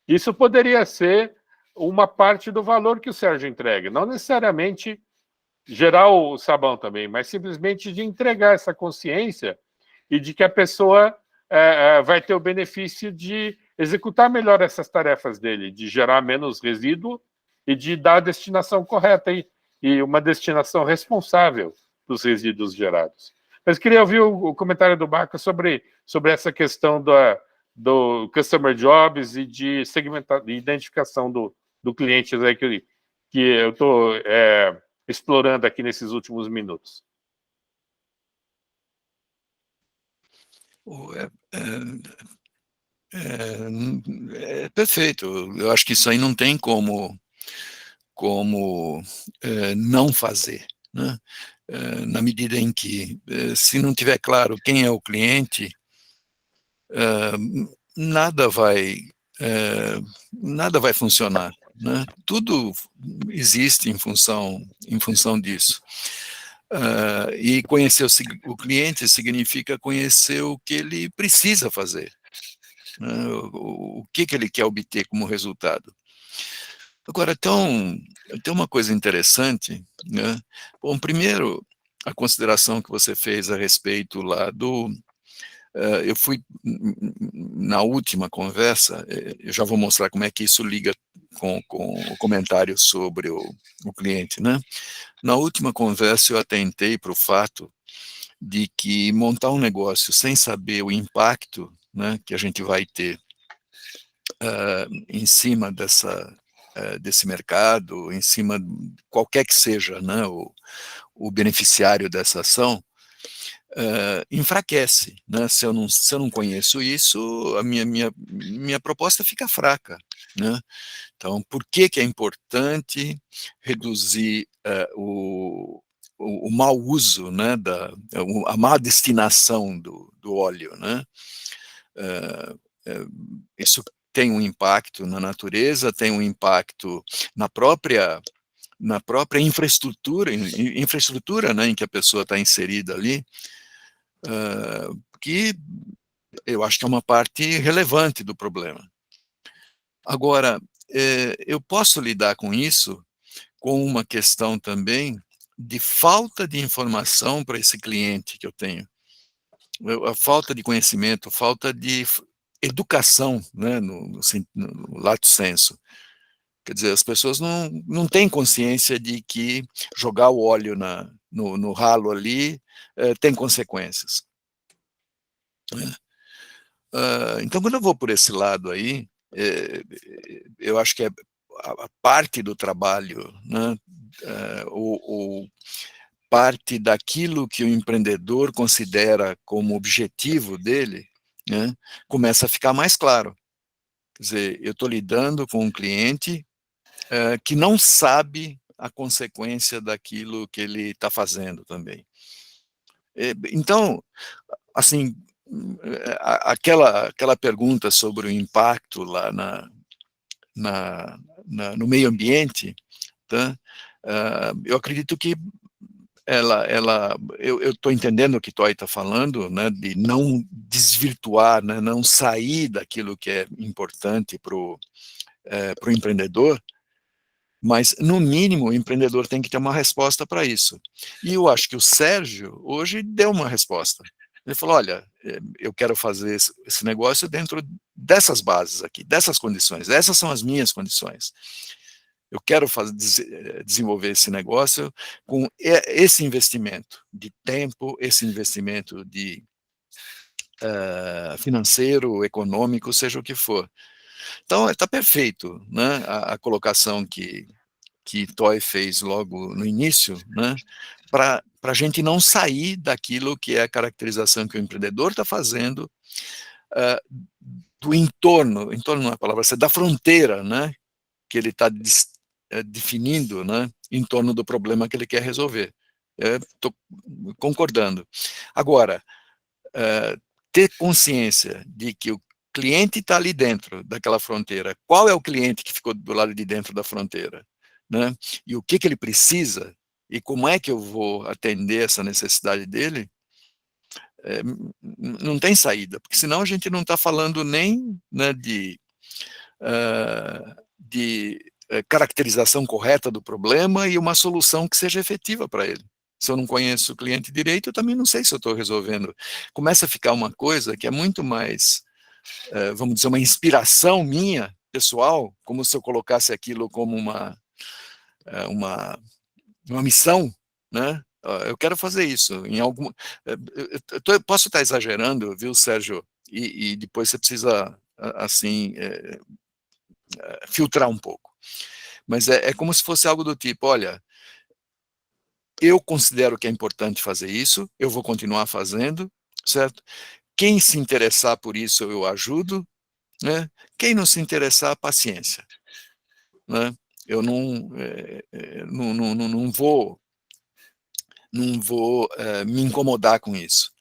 Isso poderia ser uma parte do valor que o Sérgio entrega, não necessariamente gerar o sabão também, mas simplesmente de entregar essa consciência e de que a pessoa vai ter o benefício de executar melhor essas tarefas dele, de gerar menos resíduo e de dar a destinação correta e uma destinação responsável dos resíduos gerados. Mas queria ouvir o comentário do Baca sobre essa questão do Customer Jobs e de identificação do cliente aí que eu estou explorando aqui nesses últimos minutos. Perfeito. Eu acho que isso aí não tem como não fazer, né? Na medida em que, se não tiver claro quem é o cliente, nada vai funcionar, né? Tudo existe em função disso. E conhecer o cliente significa conhecer o que ele precisa fazer, né? O que ele quer obter como resultado. Agora, tem uma coisa interessante, né? Bom, primeiro, a consideração que você fez a respeito lá eu fui, na última conversa, eu já vou mostrar como é que isso liga com o comentário sobre o cliente, né? Na última conversa, eu atentei para o fato de que montar um negócio sem saber o impacto, né, que a gente vai ter em cima desse mercado, em cima de qualquer que seja, né, o beneficiário dessa ação, enfraquece, né? Se eu não conheço isso, a minha proposta fica fraca, né? Então, por que é importante reduzir o mau uso, né, a má destinação do óleo, né? Isso tem um impacto na natureza, tem um impacto na própria infraestrutura, né, em que a pessoa está inserida ali, que eu acho que é uma parte relevante do problema. Agora, eu posso lidar com isso com uma questão também de falta de informação para esse cliente que eu tenho. A falta de conhecimento, falta de educação, né, no lato sensu. Quer dizer, as pessoas não têm consciência de que jogar o óleo no ralo ali, tem consequências. Então, quando eu vou por esse lado aí, eu acho que a parte do trabalho, né, ou parte daquilo que o empreendedor considera como objetivo dele, né, começa a ficar mais claro. Quer dizer, eu estou lidando com um cliente que não sabe a consequência daquilo que ele está fazendo também. Então, assim, aquela pergunta sobre o impacto lá no meio ambiente, tá? Eu acredito que eu estou entendendo o que Toy está falando, né, de não desvirtuar, né, não sair daquilo que é importante para o empreendedor, mas, no mínimo, o empreendedor tem que ter uma resposta para isso. E eu acho que o Sérgio, hoje, deu uma resposta. Ele falou, olha, eu quero fazer esse negócio dentro dessas bases aqui, dessas condições, essas são as minhas condições. Eu quero desenvolver esse negócio com esse investimento de tempo, esse investimento de financeiro, econômico, seja o que for. Então, está perfeito, né, a colocação que Toy fez logo no início, né, para a gente não sair daquilo que é a caracterização que o empreendedor está fazendo, do entorno não é a palavra, da fronteira, né, que ele está definindo, né, em torno do problema que ele quer resolver. Estou concordando. Agora, ter consciência de que o cliente está ali dentro daquela fronteira, qual é o cliente que ficou do lado de dentro da fronteira, né? E o que ele precisa, e como é que eu vou atender essa necessidade dele, não tem saída, porque senão a gente não está falando nem, né, de caracterização correta do problema e uma solução que seja efetiva para ele. Se eu não conheço o cliente direito, eu também não sei se eu estou resolvendo. Começa a ficar uma coisa que é muito mais, vamos dizer, uma inspiração minha, pessoal, como se eu colocasse aquilo como uma missão, né? Eu quero fazer isso. Eu posso estar exagerando, viu, Sérgio? E depois você precisa, assim, filtrar um pouco. Mas é como se fosse algo do tipo, olha, eu considero que é importante fazer isso, eu vou continuar fazendo, certo? Quem se interessar por isso, eu ajudo, né? Quem não se interessar, paciência, né? Eu não vou me incomodar com isso,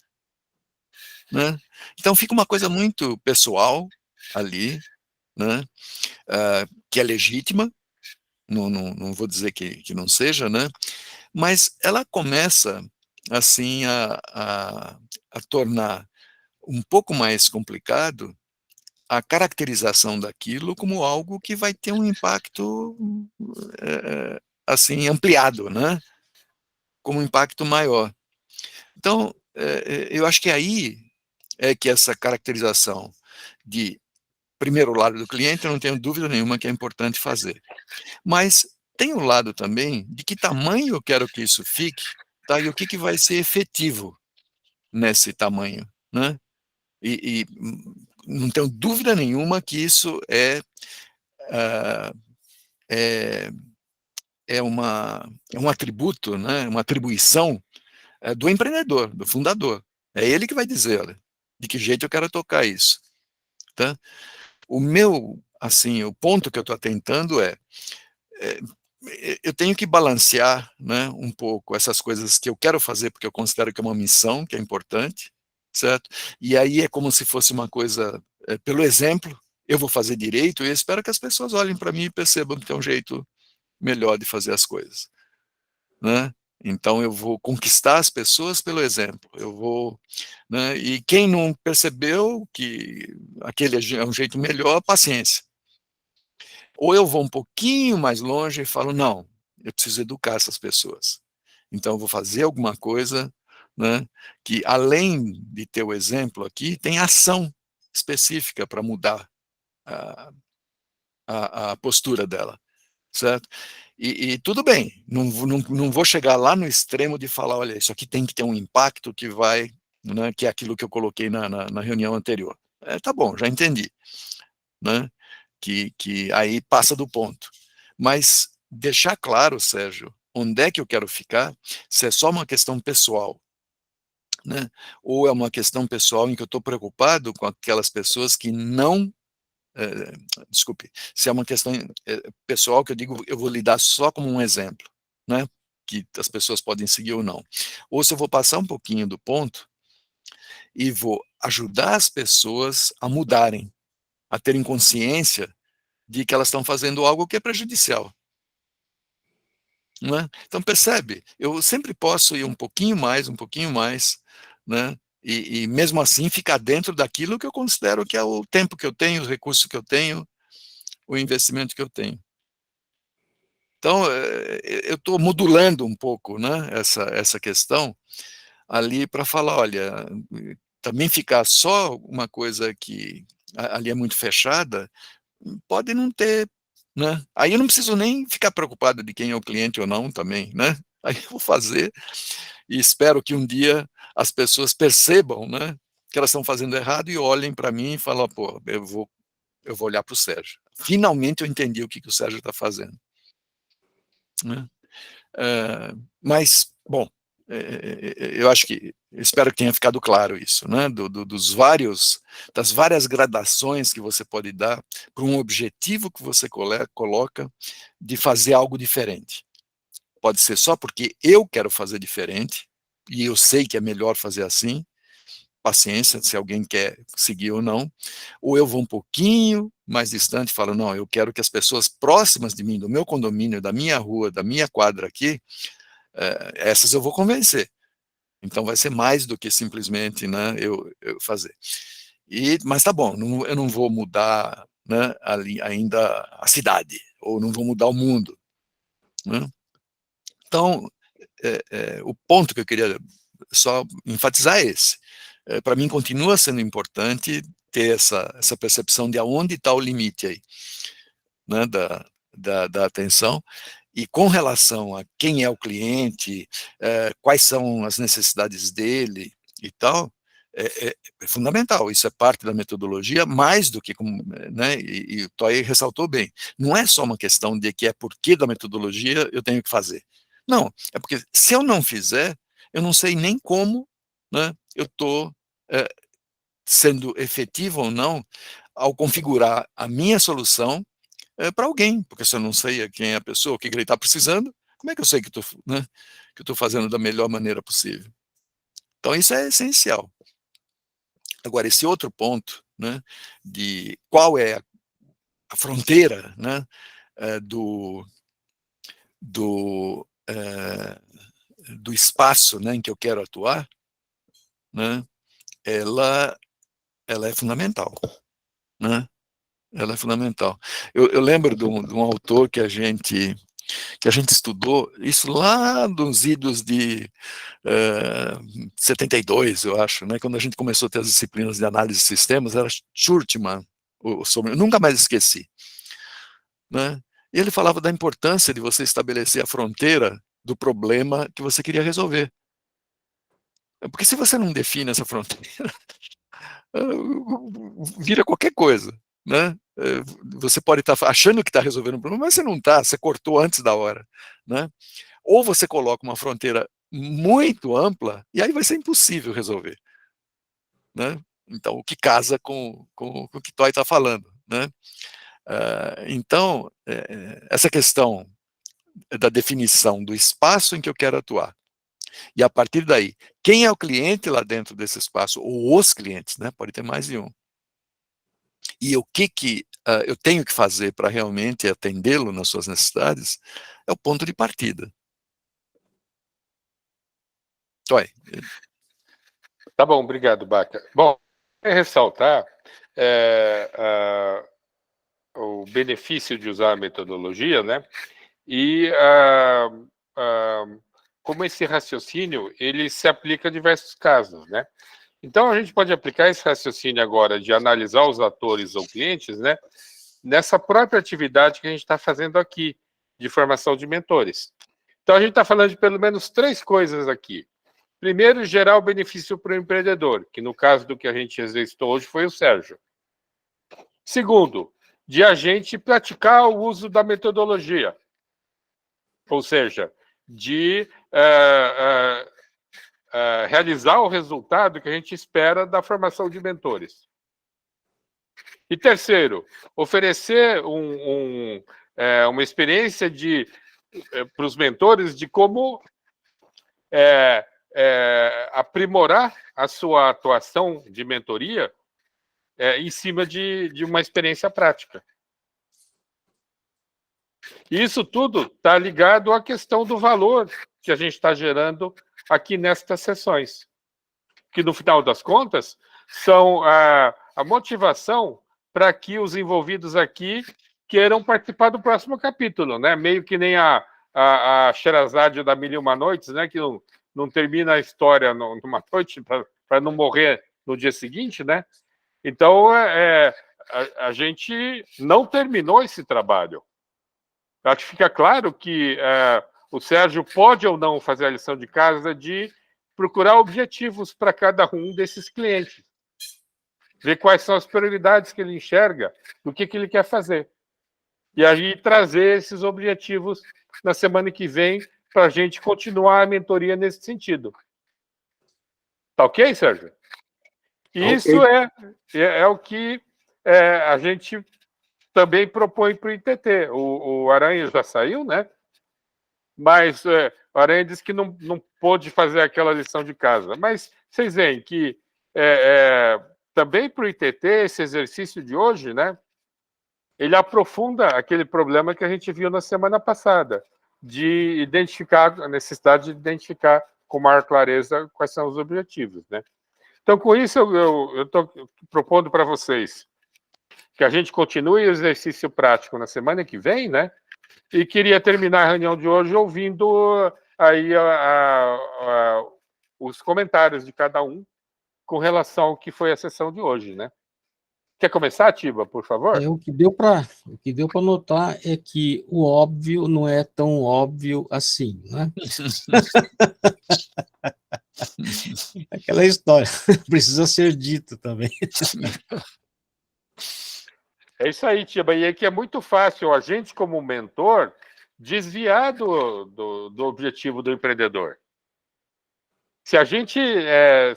né? Então fica uma coisa muito pessoal ali, né? Que é legítima, não vou dizer que não seja, né? Mas ela começa assim a tornar um pouco mais complicado a caracterização daquilo como algo que vai ter um impacto assim ampliado, né? Como um impacto maior. Então, eu acho que aí é que essa caracterização de primeiro lado do cliente, eu não tenho dúvida nenhuma que é importante fazer. Mas tem o lado também de que tamanho eu quero que isso fique, tá? E o que vai ser efetivo nesse tamanho, né? E não tenho dúvida nenhuma que isso é um atributo, né? Uma atribuição do empreendedor, do fundador. É ele que vai dizer, olha, de que jeito eu quero tocar isso, tá? O ponto que eu estou tentando eu tenho que balancear, né, um pouco essas coisas que eu quero fazer porque eu considero que é uma missão, que é importante, certo? E aí é como se fosse uma coisa, pelo exemplo, eu vou fazer direito e eu espero que as pessoas olhem para mim e percebam que é um jeito melhor de fazer as coisas, né? Então eu vou conquistar as pessoas pelo exemplo, né, e quem não percebeu que aquele é um jeito melhor, paciência. Ou eu vou um pouquinho mais longe e falo, não, eu preciso educar essas pessoas. Então, eu vou fazer alguma coisa, né, que, além de ter o exemplo aqui, tem ação específica para mudar a postura dela, certo? E tudo bem, não vou chegar lá no extremo de falar, olha, isso aqui tem que ter um impacto que vai, né, que é aquilo que eu coloquei na reunião anterior. Tá bom, já entendi, né, que aí passa do ponto. Mas deixar claro, Sérgio, onde é que eu quero ficar, se é só uma questão pessoal, né, ou é uma questão pessoal em que eu estou preocupado com aquelas pessoas que não desculpe, se é uma questão pessoal que eu digo, eu vou lhe dar só como um exemplo, né, que as pessoas podem seguir ou não. Ou se eu vou passar um pouquinho do ponto e vou ajudar as pessoas a mudarem, a terem consciência de que elas estão fazendo algo que é prejudicial. Não é? Então, percebe, eu sempre posso ir um pouquinho mais, né, e mesmo assim ficar dentro daquilo que eu considero que é o tempo que eu tenho, os recursos que eu tenho, o investimento que eu tenho. Então, eu estou modulando um pouco, né, essa questão ali para falar, olha, também ficar só uma coisa que ali é muito fechada, pode não ter, né? Aí eu não preciso nem ficar preocupado de quem é o cliente ou não também, né? Aí eu vou fazer e espero que um dia as pessoas percebam, né, que elas estão fazendo errado e olhem para mim e falam, pô, eu vou olhar para o Sérgio. Finalmente eu entendi o que o Sérgio está fazendo. Né? Mas, bom, eu acho que, espero que tenha ficado claro isso, né, das várias gradações que você pode dar para um objetivo que você coloca de fazer algo diferente. Pode ser só porque eu quero fazer diferente, e eu sei que é melhor fazer assim, paciência, se alguém quer seguir ou não, ou eu vou um pouquinho mais distante e falo, não, eu quero que as pessoas próximas de mim, do meu condomínio, da minha rua, da minha quadra aqui, essas eu vou convencer. Então vai ser mais do que simplesmente, né, eu fazer. Mas tá bom, eu não vou mudar, né, ali ainda a cidade, ou não vou mudar o mundo. Né? Então, o ponto que eu queria só enfatizar é esse. Para mim continua sendo importante ter essa percepção de aonde está o limite aí, né, da atenção, e com relação a quem é o cliente, quais são as necessidades dele e tal, é fundamental, isso é parte da metodologia, mais do que, né, e o Toy ressaltou bem, não é só uma questão de que é porque da metodologia eu tenho que fazer, não, é porque se eu não fizer, eu não sei nem como, né, eu estou sendo efetivo ou não ao configurar a minha solução para alguém, porque se eu não sei quem é a pessoa, o que ele está precisando, como é que eu sei que né, eu estou fazendo da melhor maneira possível? Então isso é essencial. Agora, esse outro ponto, né, de qual é a fronteira, né, do espaço, né, em que eu quero atuar, né, ela é fundamental, né? Ela é fundamental. Eu lembro de um autor que a gente estudou, isso lá dos idos de 72, eu acho, né, quando a gente começou a ter as disciplinas de análise de sistemas, era Schurtman, eu nunca mais esqueci. Né? E ele falava da importância de você estabelecer a fronteira do problema que você queria resolver. Porque se você não define essa fronteira, vira qualquer coisa. Né? Você pode estar achando que está resolvendo um problema, mas você não está, você cortou antes da hora. Né? Ou você coloca uma fronteira muito ampla, e aí vai ser impossível resolver. Né? Então, o que casa com o que Toy está falando. Né? Então, essa questão da definição do espaço em que eu quero atuar, e a partir daí, quem é o cliente lá dentro desse espaço, ou os clientes, né? Pode ter mais de um. E o que eu tenho que fazer para realmente atendê-lo nas suas necessidades, é o ponto de partida. Toy. Tá bom, obrigado, Baca. Bom, ressaltar o benefício de usar a metodologia, né? E como esse raciocínio ele se aplica a diversos casos, né? Então a gente pode aplicar esse raciocínio agora de analisar os atores ou clientes, né? Nessa própria atividade que a gente está fazendo aqui, de formação de mentores. Então, a gente está falando de pelo menos 3 coisas aqui. Primeiro, gerar o benefício para o empreendedor, que no caso do que a gente exercitou hoje foi o Sérgio. Segundo, de a gente praticar o uso da metodologia, ou seja, de realizar o resultado que a gente espera da formação de mentores. E terceiro, oferecer uma experiência para os mentores de como aprimorar a sua atuação de mentoria em cima de uma experiência prática. E isso tudo está ligado à questão do valor que a gente está gerando aqui nestas sessões, que, no final das contas, são a motivação para que os envolvidos aqui queiram participar do próximo capítulo, né? Meio que nem a Sherazade da Mil e Uma Noites, né? Que não termina a história numa noite para não morrer no dia seguinte, né? Então, a gente não terminou esse trabalho. Acho que fica claro que o Sérgio pode ou não fazer a lição de casa de procurar objetivos para cada um desses clientes. Ver quais são as prioridades que ele enxerga, do que ele quer fazer. E aí trazer esses objetivos na semana que vem para a gente continuar a mentoria nesse sentido. Tá ok, Sérgio? E okay. Isso é o que a gente também propõe para o ITT. O Aranha já saiu, né? Mas o Aranha disse que não pôde fazer aquela lição de casa. Mas vocês veem que também para o ITT, esse exercício de hoje, né? Ele aprofunda aquele problema que a gente viu na semana passada, de identificar a necessidade de identificar com maior clareza quais são os objetivos, né? Então, com isso, eu estou propondo para vocês que a gente continue o exercício prático na semana que vem, né? E queria terminar a reunião de hoje ouvindo aí os comentários de cada um com relação ao que foi a sessão de hoje, né? Quer começar, Tiba, por favor? O que deu para notar é que o óbvio não é tão óbvio assim, né? Aquela história, precisa ser dito também. É isso aí, Tiba. E é que é muito fácil a gente, como mentor, desviar do objetivo do empreendedor. Se a gente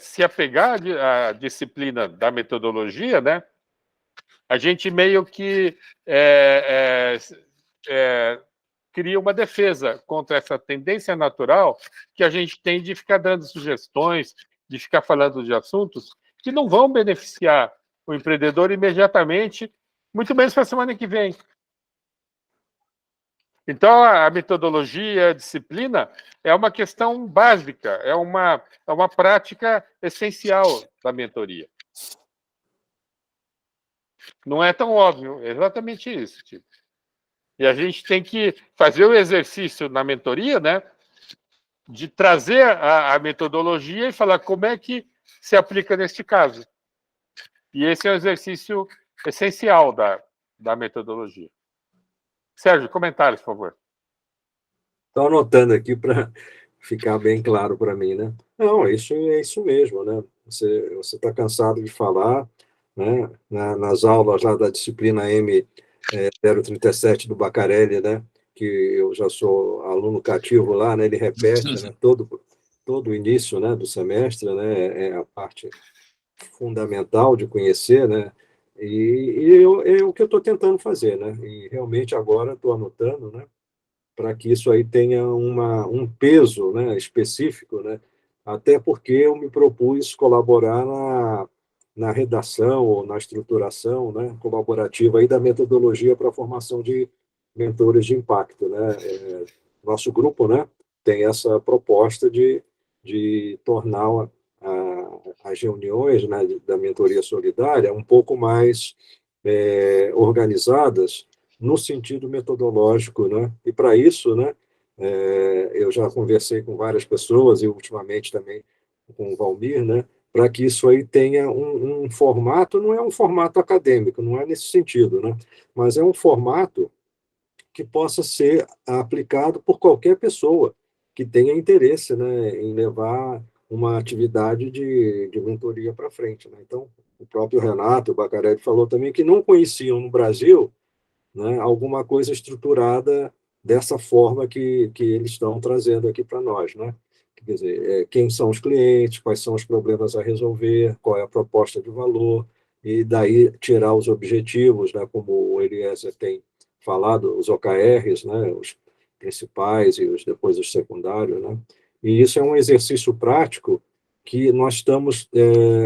se apegar à disciplina da metodologia, né, a gente meio que cria uma defesa contra essa tendência natural que a gente tem de ficar dando sugestões, de ficar falando de assuntos que não vão beneficiar o empreendedor imediatamente, muito menos para a semana que vem. Então, a metodologia, a disciplina, é uma questão básica, é uma prática essencial da mentoria. Não é tão óbvio, é exatamente isso, tipo. E a gente tem que fazer o exercício na mentoria, né, de trazer a metodologia e falar como é que se aplica neste caso. E esse é o exercício essencial da metodologia. Sérgio, comentários, por favor. Estou anotando aqui para ficar bem claro para mim, né? Não, é isso mesmo, né? Você está cansado de falar, né? Nas aulas lá da disciplina M037 do Bacarelli, né? Que eu já sou aluno cativo lá, né? Ele repete, né? Todo o início, né? Do semestre, né? É a parte fundamental de conhecer, né? E é o que eu estou tentando fazer, né? E realmente agora estou anotando, né? Para que isso aí tenha um peso, né, específico, né? Até porque eu me propus colaborar na redação ou na estruturação, né, colaborativa aí da metodologia para a formação de mentores de impacto, né? Nosso grupo, né, tem essa proposta de tornar as reuniões, né, da mentoria solidária um pouco mais organizadas no sentido metodológico, né? E para isso, né, eu já conversei com várias pessoas e ultimamente também com o Valmir, né, para que isso aí tenha um formato, não é um formato acadêmico, não é nesse sentido, né, mas é um formato que possa ser aplicado por qualquer pessoa que tenha interesse, né, em levar uma atividade de mentoria para frente, né? Então, o próprio Renato Bacarelli falou também que não conheciam no Brasil, né, alguma coisa estruturada dessa forma que eles estão trazendo aqui para nós, né? Quer dizer, quem são os clientes, quais são os problemas a resolver, qual é a proposta de valor, e daí tirar os objetivos, né, como o Eliezer tem falado, os OKRs, né, os principais e depois os secundários, né? E isso é um exercício prático que nós estamos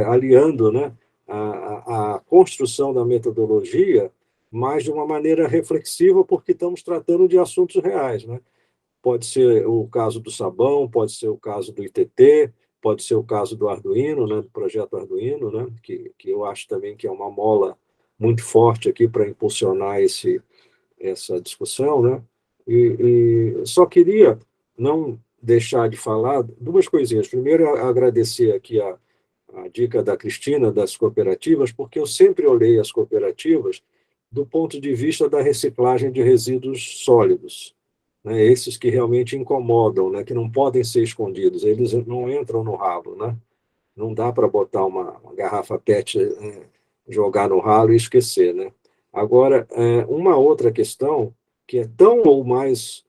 aliando, né, a construção da metodologia, mas de uma maneira reflexiva, porque estamos tratando de assuntos reais, né? Pode ser o caso do sabão, pode ser o caso do ITT, pode ser o caso do Arduino, né, do projeto Arduino, né, que eu acho também que é uma mola muito forte aqui para impulsionar essa discussão, né? E só queria não deixar de falar duas coisinhas. Primeiro, agradecer aqui a dica da Cristina das cooperativas, porque eu sempre olhei as cooperativas do ponto de vista da reciclagem de resíduos sólidos, né? Esses que realmente incomodam, né? Que não podem ser escondidos, eles não entram no ralo, né? Não dá para botar uma garrafa PET, jogar no ralo e esquecer, né? Agora, uma outra questão que é tão ou mais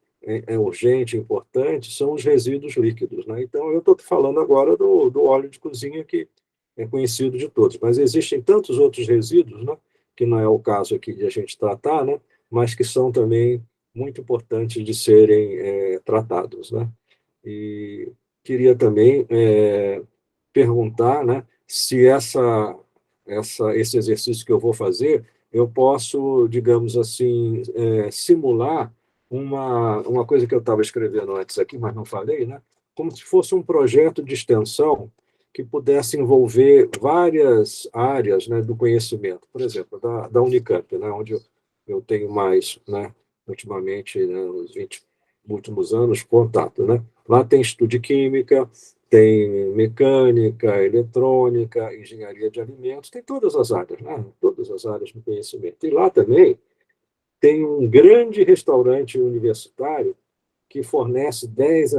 urgente, importante, são os resíduos líquidos, né? Então, eu estou falando agora do óleo de cozinha, que é conhecido de todos, mas existem tantos outros resíduos, né? Que não é o caso aqui de a gente tratar, né? Mas que são também muito importantes de serem tratados, né? E queria também perguntar, né, se esse exercício que eu vou fazer, eu posso, digamos assim, simular uma coisa que eu estava escrevendo antes aqui, mas não falei, né? Como se fosse um projeto de extensão que pudesse envolver várias áreas, né, do conhecimento. Por exemplo, da Unicamp, né, onde eu tenho mais, né, ultimamente, né, nos 20 últimos anos, contato, né? Lá tem estudo de química, tem mecânica, eletrônica, engenharia de alimentos, tem todas as áreas, né? Todas as áreas do conhecimento. E lá também tem um grande restaurante universitário que fornece 10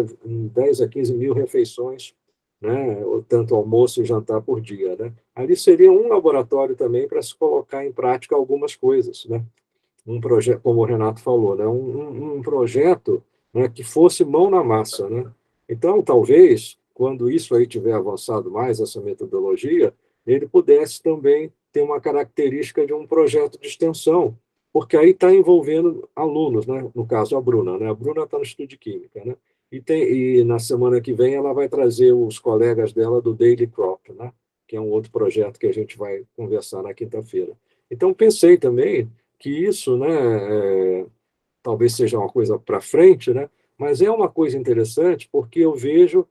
a 15 mil refeições, né? Tanto almoço e jantar por dia, né? Ali seria um laboratório também para se colocar em prática algumas coisas, né? Um projeto, como o Renato falou, né? Um projeto, né, que fosse mão na massa, né? Então, talvez, quando isso aí tiver avançado mais, essa metodologia, ele pudesse também ter uma característica de um projeto de extensão, porque aí está envolvendo alunos, né? No caso, a Bruna, né? A Bruna está no Estudo de Química, né? E na semana que vem ela vai trazer os colegas dela do Daily Crop, né? Que é um outro projeto que a gente vai conversar na quinta-feira. Então, pensei também que isso, né, talvez seja uma coisa para frente, né, mas é uma coisa interessante porque eu vejo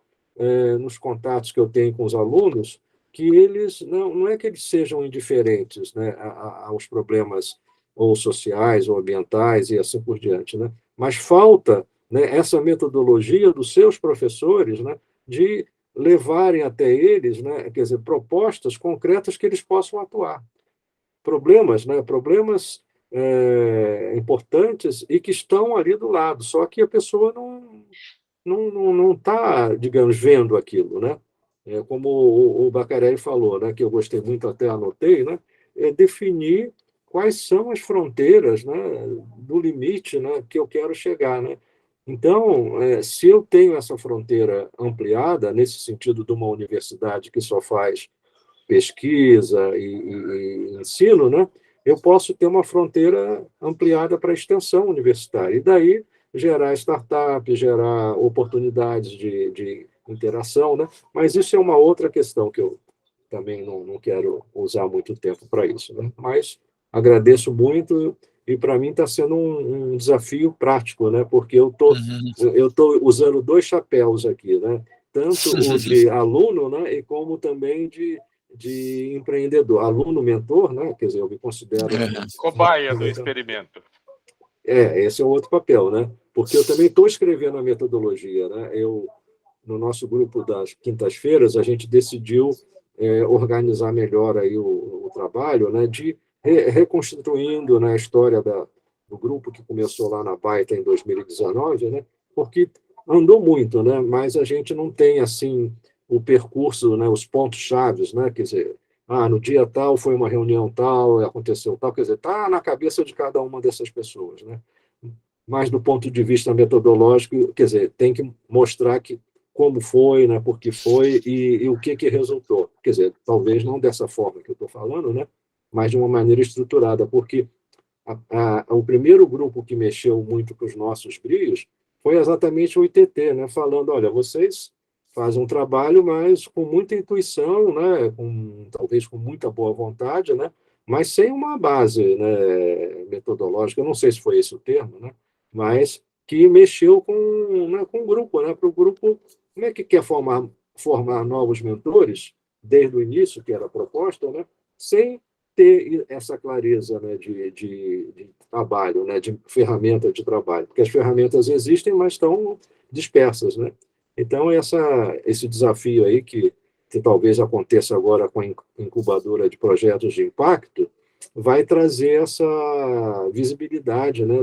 nos contatos que eu tenho com os alunos que eles não é que eles sejam indiferentes, né, aos problemas ou sociais ou ambientais e assim por diante, né, mas falta, né, essa metodologia dos seus professores, né, de levarem até eles, né, quer dizer, propostas concretas que eles possam atuar. Problemas, né, problemas importantes e que estão ali do lado, só que a pessoa não está, digamos, vendo aquilo, né? Como o Bacarelli falou, né, que eu gostei muito, até anotei, né, definir quais são as fronteiras, né, do limite, né, que eu quero chegar, né? Então, se eu tenho essa fronteira ampliada, nesse sentido de uma universidade que só faz pesquisa e ensino, né, eu posso ter uma fronteira ampliada para a extensão universitária. E daí gerar startup, gerar oportunidades de interação, né? Mas isso é uma outra questão que eu também não quero usar muito tempo para isso, né? Mas agradeço muito e para mim está sendo um desafio prático, né? Porque eu tô usando dois chapéus aqui, né? Tanto o de aluno, né? E como também de empreendedor, aluno mentor, né? Quer dizer, eu me considero cobaia do experimento. Esse é o outro papel, né? Porque eu também estou escrevendo a metodologia, né? No nosso grupo das quintas-feiras, a gente decidiu organizar melhor aí o trabalho, né? De reconstituindo, né, a história da o grupo que começou lá na Baita em 2019, né? Porque andou muito, né? Mas a gente não tem assim o percurso, né? Os pontos chaves, né? Quer dizer, no dia tal foi uma reunião tal, aconteceu tal, quer dizer, está na cabeça de cada uma dessas pessoas, né? Mas do ponto de vista metodológico, quer dizer, tem que mostrar que como foi, né, por que foi e o que resultou. Quer dizer, talvez não dessa forma que eu estou falando, né, mas de uma maneira estruturada, porque o primeiro grupo que mexeu muito com os nossos BRIOS foi exatamente o ITT, né, falando, olha, vocês fazem um trabalho, mas com muita intuição, né, talvez com muita boa vontade, né, mas sem uma base, né, metodológica, eu não sei se foi esse o termo, né, mas que mexeu com o grupo, né, para o grupo, como é que quer formar novos mentores, desde o início, que era a proposta, né, sem ter essa clareza, né, de trabalho, né, de ferramenta de trabalho, porque as ferramentas existem, mas estão dispersas, né? Então, esse desafio aí, que talvez aconteça agora com a incubadora de projetos de impacto, vai trazer essa visibilidade, né,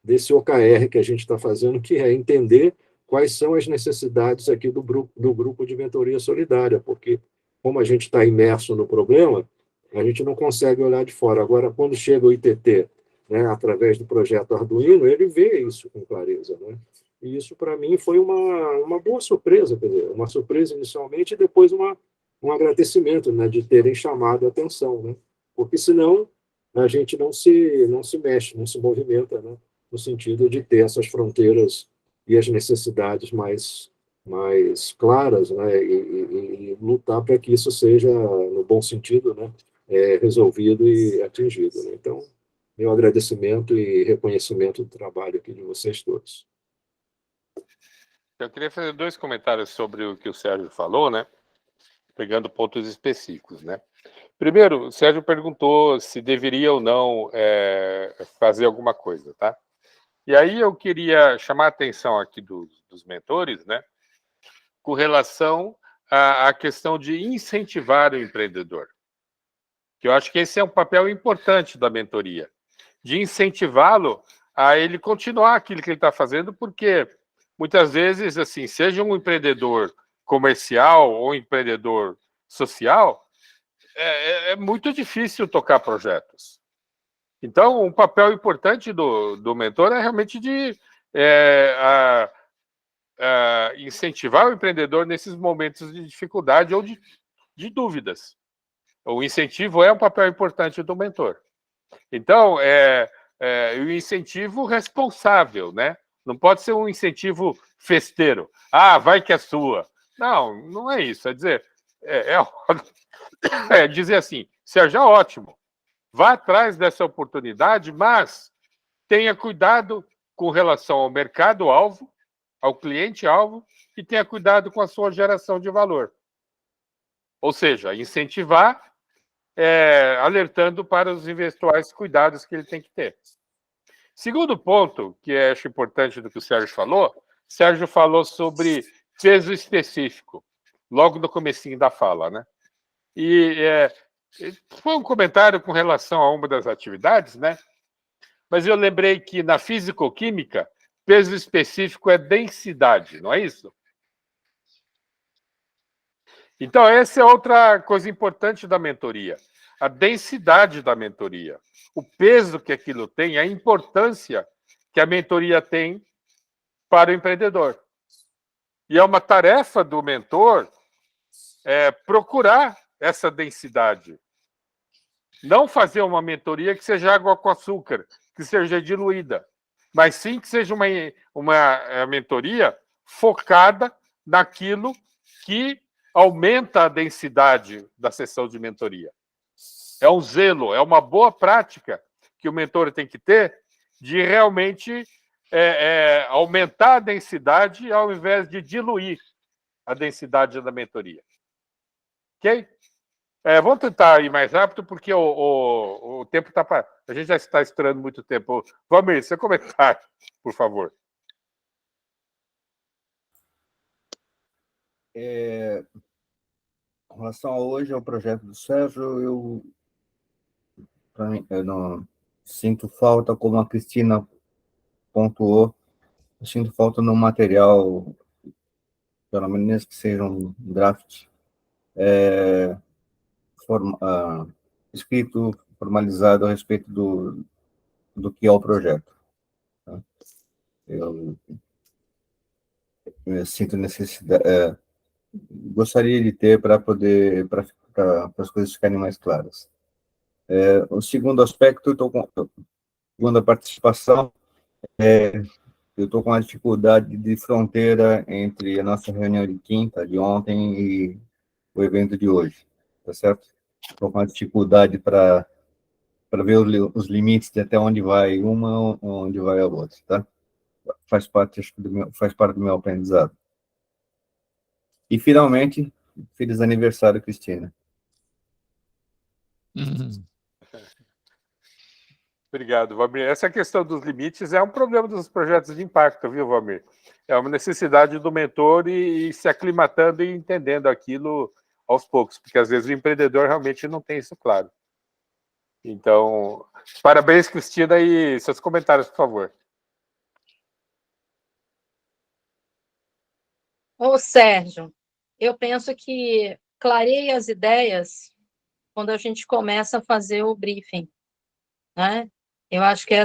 desse OKR que a gente está fazendo, que é entender quais são as necessidades aqui do grupo de mentoria solidária, porque como a gente está imerso no problema, a gente não consegue olhar de fora. Agora, quando chega o ITT, né, através do projeto Arduino, ele vê isso com clareza, né? E isso, para mim, foi uma boa surpresa, quer dizer, uma surpresa inicialmente e depois um agradecimento, né, de terem chamado a atenção, né? Porque senão a gente não se mexe, não se movimenta, né, no sentido de ter essas fronteiras e as necessidades mais claras, né, e lutar para que isso seja, no bom sentido, né, resolvido e atingido, né? Então, meu agradecimento e reconhecimento do trabalho aqui de vocês todos. Eu queria fazer 2 comentários sobre o que o Sérgio falou, né? Pegando pontos específicos, né? Primeiro, o Sérgio perguntou se deveria ou não fazer alguma coisa, tá? E aí eu queria chamar a atenção aqui dos mentores, né? Com relação à questão de incentivar o empreendedor. Que eu acho que esse é um papel importante da mentoria, de incentivá-lo a ele continuar aquilo que ele está fazendo, porque muitas vezes, assim, seja um empreendedor comercial ou um empreendedor social, é muito difícil tocar projetos. Então, um papel importante do mentor é realmente de incentivar o empreendedor nesses momentos de dificuldade ou de dúvidas. O incentivo é um papel importante do mentor. Então, o incentivo responsável, né? Não pode ser um incentivo festeiro. Vai que é sua. Não, não é isso. É dizer, dizer assim, Sérgio, ótimo, vá atrás dessa oportunidade, mas tenha cuidado com relação ao mercado-alvo, ao cliente-alvo, e tenha cuidado com a sua geração de valor. Ou seja, incentivar, alertando para os eventuais cuidados que ele tem que ter. Segundo ponto, que acho importante do que o Sérgio falou sobre peso específico, logo no comecinho da fala, né? E foi um comentário com relação a uma das atividades, né? Mas eu lembrei que na fisicoquímica, peso específico é densidade, não é isso? Então, essa é outra coisa importante da mentoria, a densidade da mentoria, o peso que aquilo tem, a importância que a mentoria tem para o empreendedor. E é uma tarefa do mentor procurar essa densidade. Não fazer uma mentoria que seja água com açúcar, que seja diluída, mas sim que seja uma mentoria focada naquilo que aumenta a densidade da sessão de mentoria. É um zelo, é uma boa prática que o mentor tem que ter de realmente aumentar a densidade ao invés de diluir a densidade da mentoria. Ok? Vamos tentar ir mais rápido, porque o tempo está... A gente já está estourando muito tempo. Valmir, seu comentário, por favor. Com relação a hoje ao projeto do Sérgio, para mim, sinto falta, como a Cristina pontuou, eu sinto falta no material, pelo menos que seja um draft, escrito, formalizado a respeito do que é o projeto. Tá? Eu sinto necessidade, gostaria de ter para as coisas ficarem mais claras. O segundo aspecto, segunda participação, eu estou com uma dificuldade de fronteira entre a nossa reunião de quinta, de ontem, e o evento de hoje, tá certo? Estou com uma dificuldade para ver os limites de até onde vai uma, onde vai a outra, tá? Faz parte do meu aprendizado. E, finalmente, feliz aniversário, Cristina. Obrigado, Valmir. Essa questão dos limites é um problema dos projetos de impacto, viu, Valmir? É uma necessidade do mentor e se aclimatando e entendendo aquilo aos poucos, porque às vezes o empreendedor realmente não tem isso claro. Então, parabéns, Cristina, e seus comentários, por favor. Ô, Sérgio, eu penso que clareia as ideias quando a gente começa a fazer o briefing, né? Eu acho que é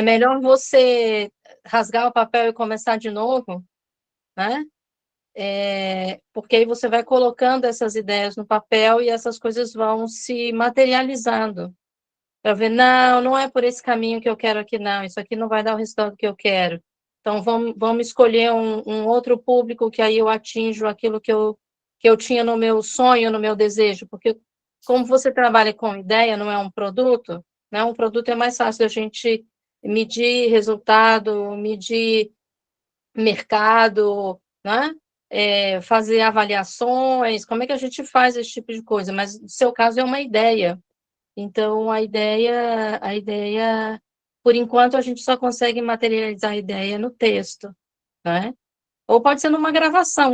melhor você rasgar o papel e começar de novo, né? Porque aí você vai colocando essas ideias no papel e essas coisas vão se materializando. Para ver, não é por esse caminho que eu quero aqui, não, isso aqui não vai dar o resultado que eu quero. Então, vamos escolher um outro público que aí eu atinjo aquilo que eu tinha no meu sonho, no meu desejo, porque como você trabalha com ideia, não é um produto, né? Um produto é mais fácil a gente medir resultado, medir mercado, né? Fazer avaliações, como é que a gente faz esse tipo de coisa? Mas no seu caso é uma ideia. Então, a ideia, por enquanto, a gente só consegue materializar a ideia no texto, né? Ou pode ser numa gravação,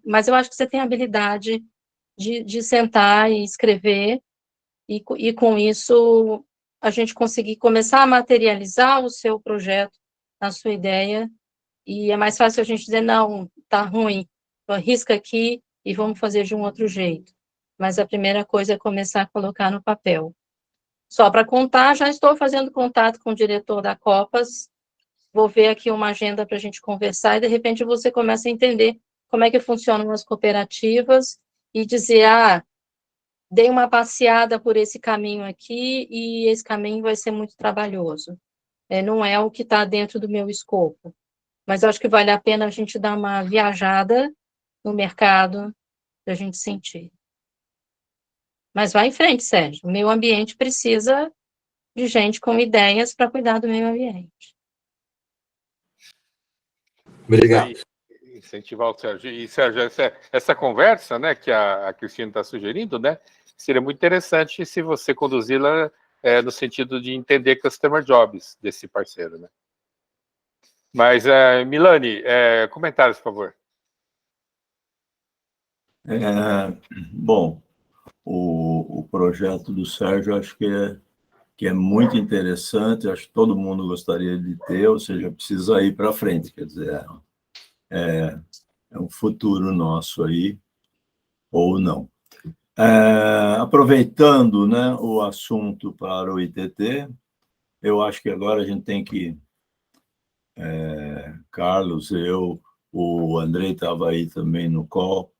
mas eu acho que você tem a habilidade de sentar e escrever, e com isso a gente conseguir começar a materializar o seu projeto, a sua ideia, e é mais fácil a gente dizer, não, tá ruim, arrisca aqui e vamos fazer de um outro jeito. Mas a primeira coisa é começar a colocar no papel. Só para contar, já estou fazendo contato com o diretor da Copas, vou ver aqui uma agenda para a gente conversar, e de repente você começa a entender como é que funcionam as cooperativas, e dizer, dei uma passeada por esse caminho aqui, e esse caminho vai ser muito trabalhoso. Não é o que está dentro do meu escopo. Mas eu acho que vale a pena a gente dar uma viajada no mercado para a gente sentir. Mas vai em frente, Sérgio. O meio ambiente precisa de gente com ideias para cuidar do meio ambiente. Obrigado. Incentivar o Sérgio. E, Sérgio, essa conversa, né, que a Cristina está sugerindo, né, seria muito interessante se você conduzi-la no sentido de entender customer jobs desse parceiro, né? Mas, Milani, comentários, por favor. Bom, o projeto do Sérgio, acho que é muito interessante, acho que todo mundo gostaria de ter, ou seja, precisa ir para frente, quer dizer, é um futuro nosso aí, ou não. Aproveitando, né, o assunto para o ITT, eu acho que agora a gente tem que, Carlos, o Andrei estava aí também no call,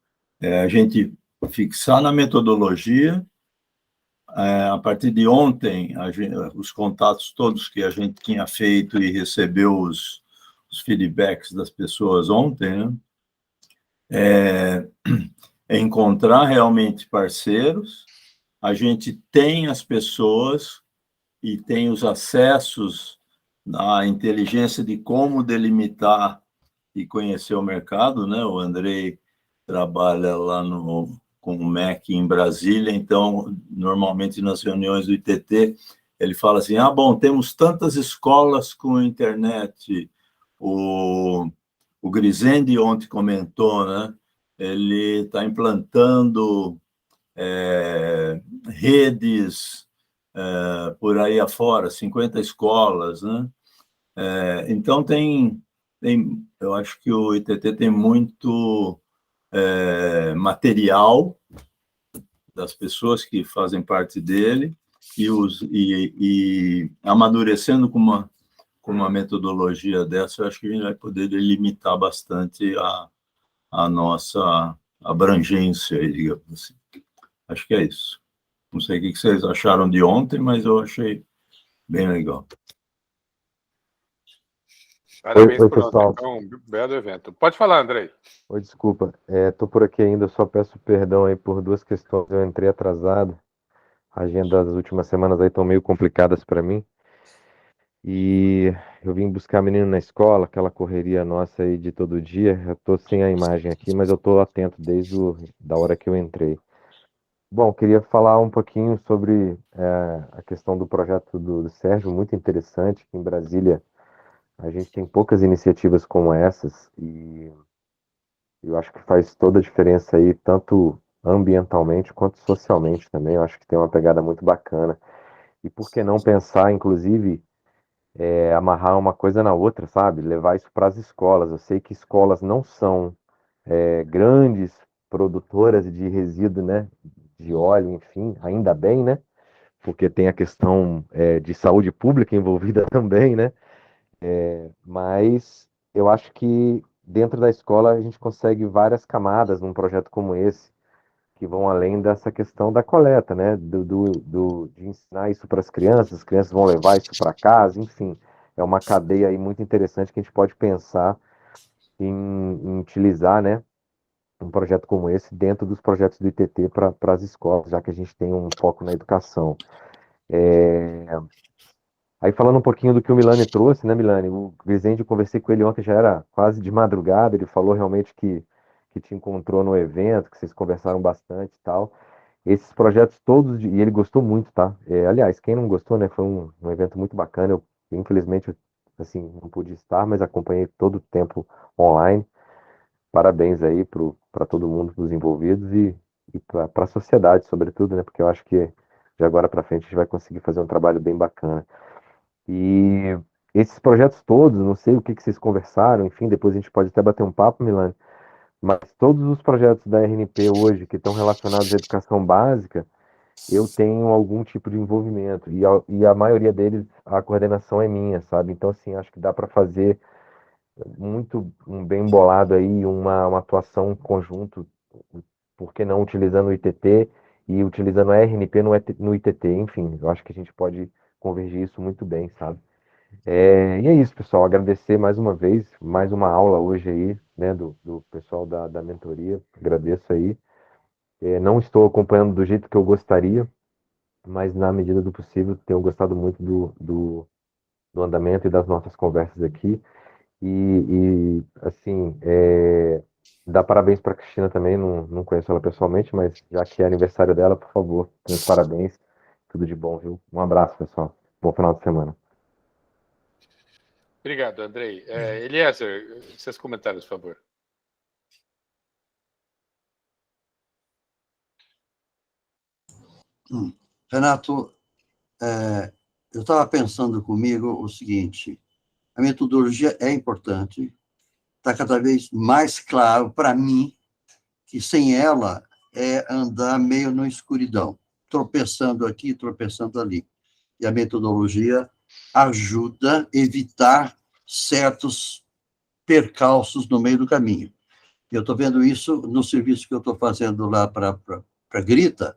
a gente fixar na metodologia. A partir de ontem, os contatos todos que a gente tinha feito e recebeu os feedbacks das pessoas ontem, né? Encontrar realmente parceiros. A gente tem as pessoas e tem os acessos à inteligência de como delimitar e conhecer o mercado, né? O Andrei trabalha lá com o MEC em Brasília, então, normalmente nas reuniões do ITT, ele fala assim, bom, temos tantas escolas com internet, o Grisendi ontem comentou, né? Ele está implantando redes por aí afora, 50 escolas, né? Então, eu acho que o ITT tem muito material das pessoas que fazem parte dele e amadurecendo com uma metodologia dessa, eu acho que a gente vai poder delimitar bastante a nossa abrangência, digamos assim. Acho que é isso. Não sei o que vocês acharam de ontem, mas eu achei bem legal. Parabéns Oi, por ontem. pessoal. Então, um belo evento. Pode falar, Andrei. Oi, desculpa. Estou por aqui ainda, só peço perdão aí por duas questões. Eu entrei atrasado. A agenda das últimas semanas aí estão meio complicadas para mim. E eu vim buscar menino na escola, aquela correria nossa aí de todo dia. Eu estou sem a imagem aqui, mas eu estou atento desde da hora que eu entrei. Bom, queria falar um pouquinho sobre a questão do projeto do Sérgio, muito interessante, que em Brasília a gente tem poucas iniciativas como essas e eu acho que faz toda a diferença aí, tanto ambientalmente quanto socialmente também. Eu acho que tem uma pegada muito bacana. E por que não pensar, inclusive, amarrar uma coisa na outra, sabe? Levar isso para as escolas. Eu sei que escolas não são grandes produtoras de resíduo, né? De óleo, enfim, ainda bem, né? Porque tem a questão de saúde pública envolvida também, né? Mas eu acho que dentro da escola a gente consegue várias camadas num projeto como esse, que vão além dessa questão da coleta, né? De ensinar isso para as crianças vão levar isso para casa, enfim. É uma cadeia aí muito interessante que a gente pode pensar em utilizar, né? Um projeto como esse dentro dos projetos do ITT para as escolas, já que a gente tem um foco na educação. Aí falando um pouquinho do que o Milani trouxe, né, Milani? O Rezende, eu conversei com ele ontem, já era quase de madrugada, ele falou realmente que te encontrou no evento, que vocês conversaram bastante e tal. Esses projetos todos, e ele gostou muito, tá? Aliás, quem não gostou, né, foi um evento muito bacana, infelizmente, assim, não pude estar, mas acompanhei todo o tempo online. Parabéns aí para todo mundo, dos envolvidos e para a sociedade, sobretudo, né, porque eu acho que de agora para frente a gente vai conseguir fazer um trabalho bem bacana. E esses projetos todos, não sei o que vocês conversaram, enfim, depois a gente pode até bater um papo, Milani, mas todos os projetos da RNP hoje que estão relacionados à educação básica, eu tenho algum tipo de envolvimento, e a maioria deles, a coordenação é minha, sabe? Então, assim, acho que dá para fazer muito bem bolado aí, uma atuação conjunto, por que não utilizando o ITT e utilizando a RNP no ITT, enfim, eu acho que a gente pode convergir isso muito bem, sabe? E é isso, pessoal. Agradecer mais uma vez, mais uma aula hoje aí, né, do pessoal da mentoria. Agradeço aí. Não estou acompanhando do jeito que eu gostaria, mas na medida do possível, tenho gostado muito do andamento e das nossas conversas aqui. Assim, dar parabéns para a Cristina também. Não conheço ela pessoalmente, mas já que é aniversário dela, por favor, meus parabéns. Tudo de bom, viu? Um abraço, pessoal. Bom final de semana. Obrigado, Andrei. Eliezer, seus comentários, por favor. Renato, eu estava pensando comigo o seguinte: a metodologia é importante, está cada vez mais claro para mim que sem ela é andar meio na escuridão, tropeçando aqui, tropeçando ali. E a metodologia ajuda a evitar certos percalços no meio do caminho. Eu estou vendo isso no serviço que eu estou fazendo lá para Grita,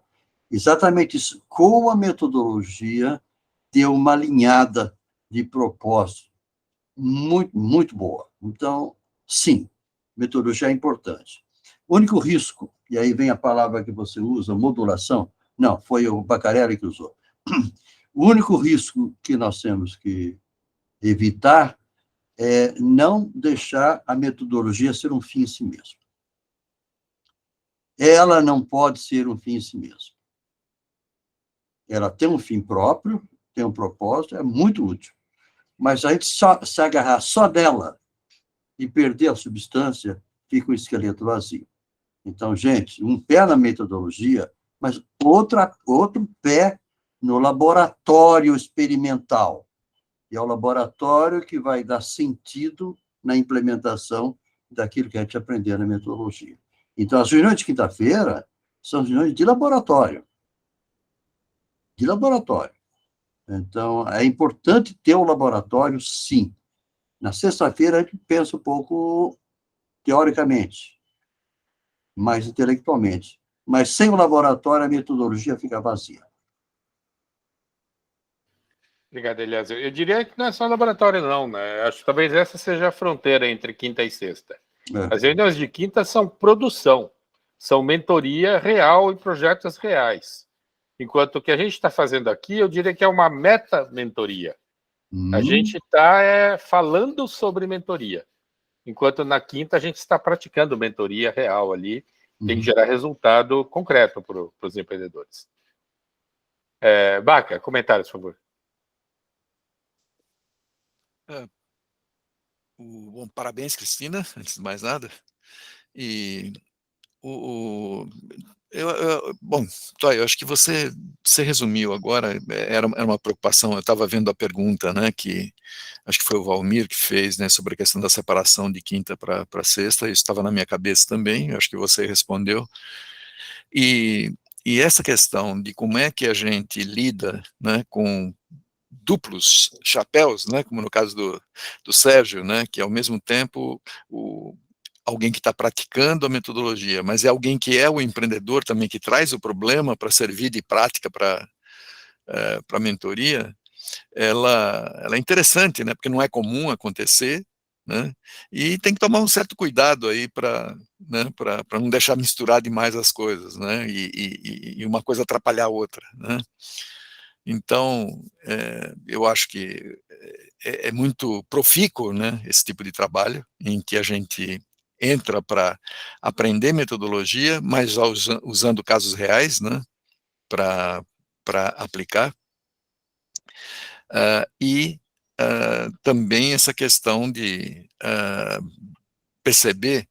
exatamente isso. Com a metodologia, ter uma alinhada de propósito muito, muito boa. Então, sim, metodologia é importante. O único risco, e aí vem a palavra que você usa, modulação, não, foi o Bacarelli que usou. O único risco que nós temos que evitar é não deixar a metodologia ser um fim em si mesmo. Ela não pode ser um fim em si mesmo. Ela tem um fim próprio, tem um propósito, é muito útil. Mas a gente se agarrar só dela e perder a substância, fica um esqueleto vazio. Então, gente, um pé na metodologia, mas outro pé no laboratório experimental. E é o laboratório que vai dar sentido na implementação daquilo que a gente aprendeu na metodologia. Então, as reuniões de quinta-feira são reuniões de laboratório. De laboratório. Então, é importante ter o laboratório, sim. Na sexta-feira, a gente pensa um pouco teoricamente, mais intelectualmente. Mas sem o laboratório, a metodologia fica vazia. Obrigado, Eliezer. Eu diria que não é só laboratório, não, né? Acho que talvez essa seja a fronteira entre quinta e sexta. As reuniões de quinta são produção, são mentoria real e projetos reais. Enquanto o que a gente está fazendo aqui, eu diria que é uma meta-mentoria. A gente está falando sobre mentoria, enquanto na quinta a gente está praticando mentoria real ali, tem que gerar resultado concreto para os empreendedores. Baca, comentários, por favor. Bom, parabéns, Cristina, antes de mais nada. E bom, Toy, eu acho que você resumiu agora, era uma preocupação, eu estava vendo a pergunta, né, que acho que foi o Valmir que fez, né, sobre a questão da separação de quinta para sexta, isso estava na minha cabeça também, acho que você respondeu. E essa questão de como é que a gente lida, né, com duplos chapéus, né, como no caso do Sérgio, né, que ao mesmo tempo alguém que está praticando a metodologia, mas é alguém que é o empreendedor também, que traz o problema para servir de prática para a mentoria, ela é interessante, né, porque não é comum acontecer, né, e tem que tomar um certo cuidado aí para, né, para não deixar misturar demais as coisas, né, e uma coisa atrapalhar a outra, né. Então, eu acho que é muito profícuo, né, esse tipo de trabalho, em que a gente entra para aprender metodologia, mas já usando casos reais, né, para aplicar. Também essa questão de perceber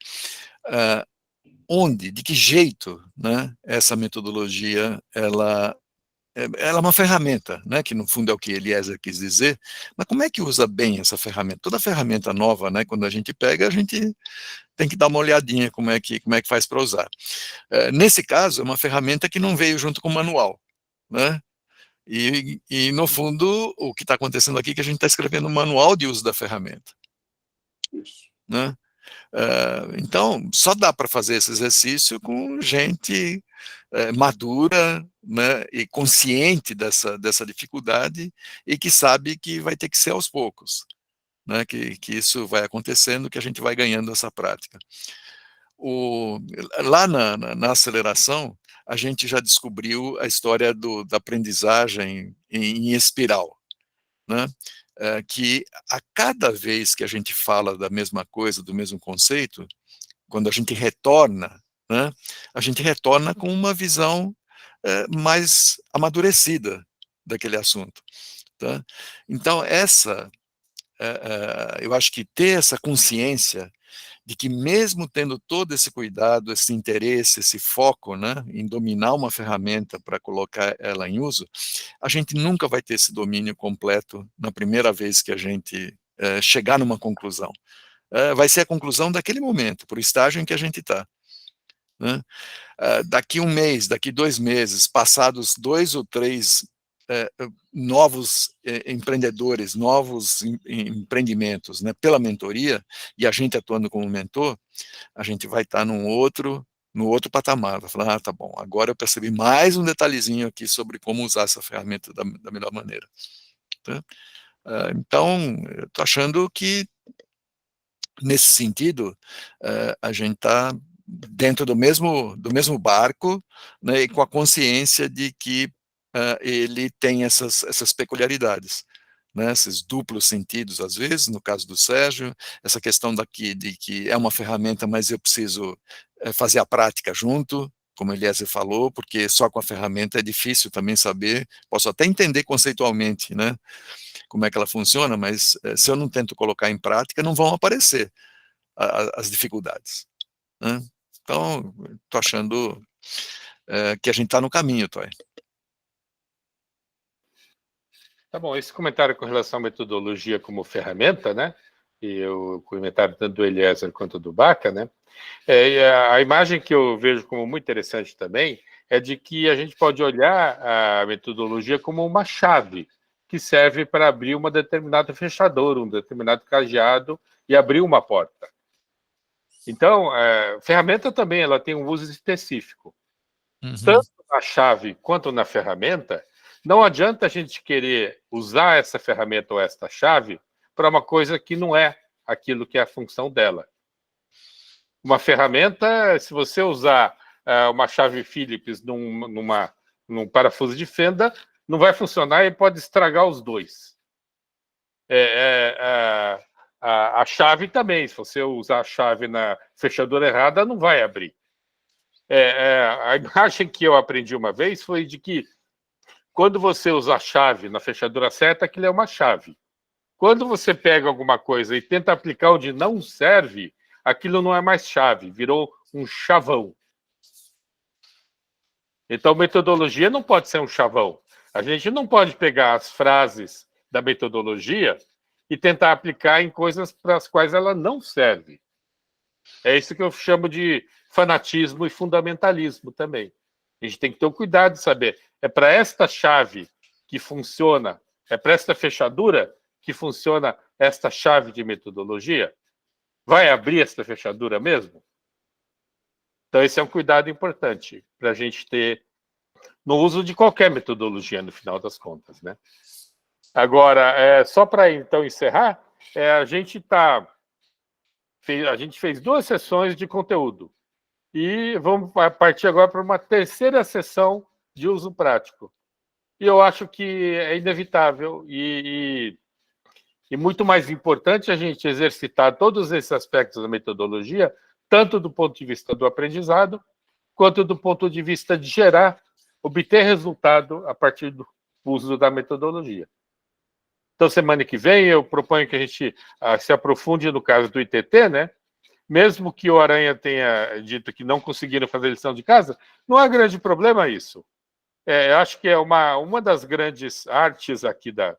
onde, de que jeito, né, essa metodologia, ela é uma ferramenta, né, que no fundo é o que Eliezer quis dizer, mas como é que usa bem essa ferramenta? Toda ferramenta nova, né, quando a gente pega, a gente tem que dar uma olhadinha como é que faz para usar. Nesse caso, é uma ferramenta que não veio junto com o manual, né, e no fundo, o que está acontecendo aqui é que a gente está escrevendo um manual de uso da ferramenta. Né? Então, só dá para fazer esse exercício com gente madura, né, e consciente dessa dificuldade e que sabe que vai ter que ser aos poucos, né, que isso vai acontecendo, que a gente vai ganhando essa prática. Lá na aceleração, a gente já descobriu a história da aprendizagem em espiral, né? Que a cada vez que a gente fala da mesma coisa, do mesmo conceito, quando a gente retorna, né, a gente retorna com uma visão mais amadurecida daquele assunto. Tá? Então, eu acho que ter essa consciência de que mesmo tendo todo esse cuidado, esse interesse, esse foco, né, em dominar uma ferramenta para colocar ela em uso, a gente nunca vai ter esse domínio completo na primeira vez que a gente chegar numa conclusão. Vai ser a conclusão daquele momento, por estágio em que a gente está. Né? Daqui um mês, daqui 2 meses, passados 2 ou 3 novos empreendedores, novos empreendimentos, né, pela mentoria, e a gente atuando como mentor, a gente vai estar no outro patamar, vai falar, tá bom, agora eu percebi mais um detalhezinho aqui sobre como usar essa ferramenta da melhor maneira. Tá? Então, eu estou achando que, nesse sentido, a gente está dentro do mesmo barco, né, e com a consciência de que ele tem essas peculiaridades, né, esses duplos sentidos, às vezes, no caso do Sérgio, essa questão de que é uma ferramenta, mas eu preciso fazer a prática junto, como Eliezer falou, porque só com a ferramenta é difícil também saber, posso até entender conceitualmente, né, como é que ela funciona, mas se eu não tento colocar em prática, não vão aparecer as dificuldades. Né? Então, estou achando que a gente está no caminho, Toy. Tá bom, esse comentário com relação à metodologia como ferramenta, né? E o comentário tanto do Eliezer quanto do Baca, né? E a imagem que eu vejo como muito interessante também é de que a gente pode olhar a metodologia como uma chave que serve para abrir uma determinada fechadura, um determinado cadeado e abrir uma porta. Então, a ferramenta também ela tem um uso específico. Tanto na chave quanto na ferramenta, não adianta a gente querer usar essa ferramenta ou esta chave para uma coisa que não é aquilo que é a função dela. Uma ferramenta, se você usar uma chave Phillips num parafuso de fenda, não vai funcionar e pode estragar os dois. A chave também, se você usar a chave na fechadura errada, não vai abrir. A imagem que eu aprendi uma vez foi de que quando você usa a chave na fechadura certa, aquilo é uma chave. Quando você pega alguma coisa e tenta aplicar onde não serve, aquilo não é mais chave, virou um chavão. Então, metodologia não pode ser um chavão. A gente não pode pegar as frases da metodologia e tentar aplicar em coisas para as quais ela não serve. É isso que eu chamo de fanatismo e fundamentalismo também. A gente tem que ter o cuidado de saber, é para esta chave que funciona, é para esta fechadura que funciona esta chave de metodologia? Vai abrir esta fechadura mesmo? Então, esse é um cuidado importante para a gente ter no uso de qualquer metodologia, no final das contas, né? Agora, só para então encerrar, a gente fez 2 sessões de conteúdo e vamos partir agora para uma terceira sessão de uso prático. E eu acho que é inevitável e muito mais importante a gente exercitar todos esses aspectos da metodologia, tanto do ponto de vista do aprendizado, quanto do ponto de vista de obter resultado a partir do uso da metodologia. Então, semana que vem, eu proponho que a gente se aprofunde no caso do ITT, né? Mesmo que o Aranha tenha dito que não conseguiram fazer lição de casa, não é grande problema isso. Eu acho que é uma das grandes artes aqui da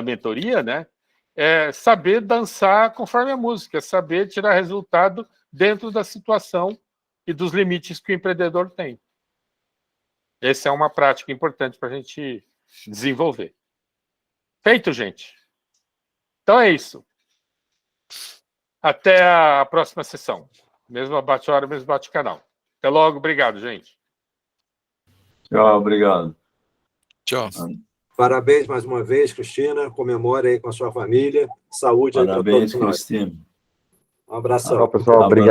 mentoria, né? É saber dançar conforme a música, saber tirar resultado dentro da situação e dos limites que o empreendedor tem. Essa é uma prática importante para a gente desenvolver. Feito, gente. Então é isso. Até a próxima sessão. Mesmo bate-hora, mesmo bate-canal. Até logo. Obrigado, gente. Tchau, obrigado. Tchau. Parabéns mais uma vez, Cristina. Comemore aí com a sua família. Saúde aí para todos nós. Parabéns, Cristina. Um abração. Tchau, pessoal. Obrigado.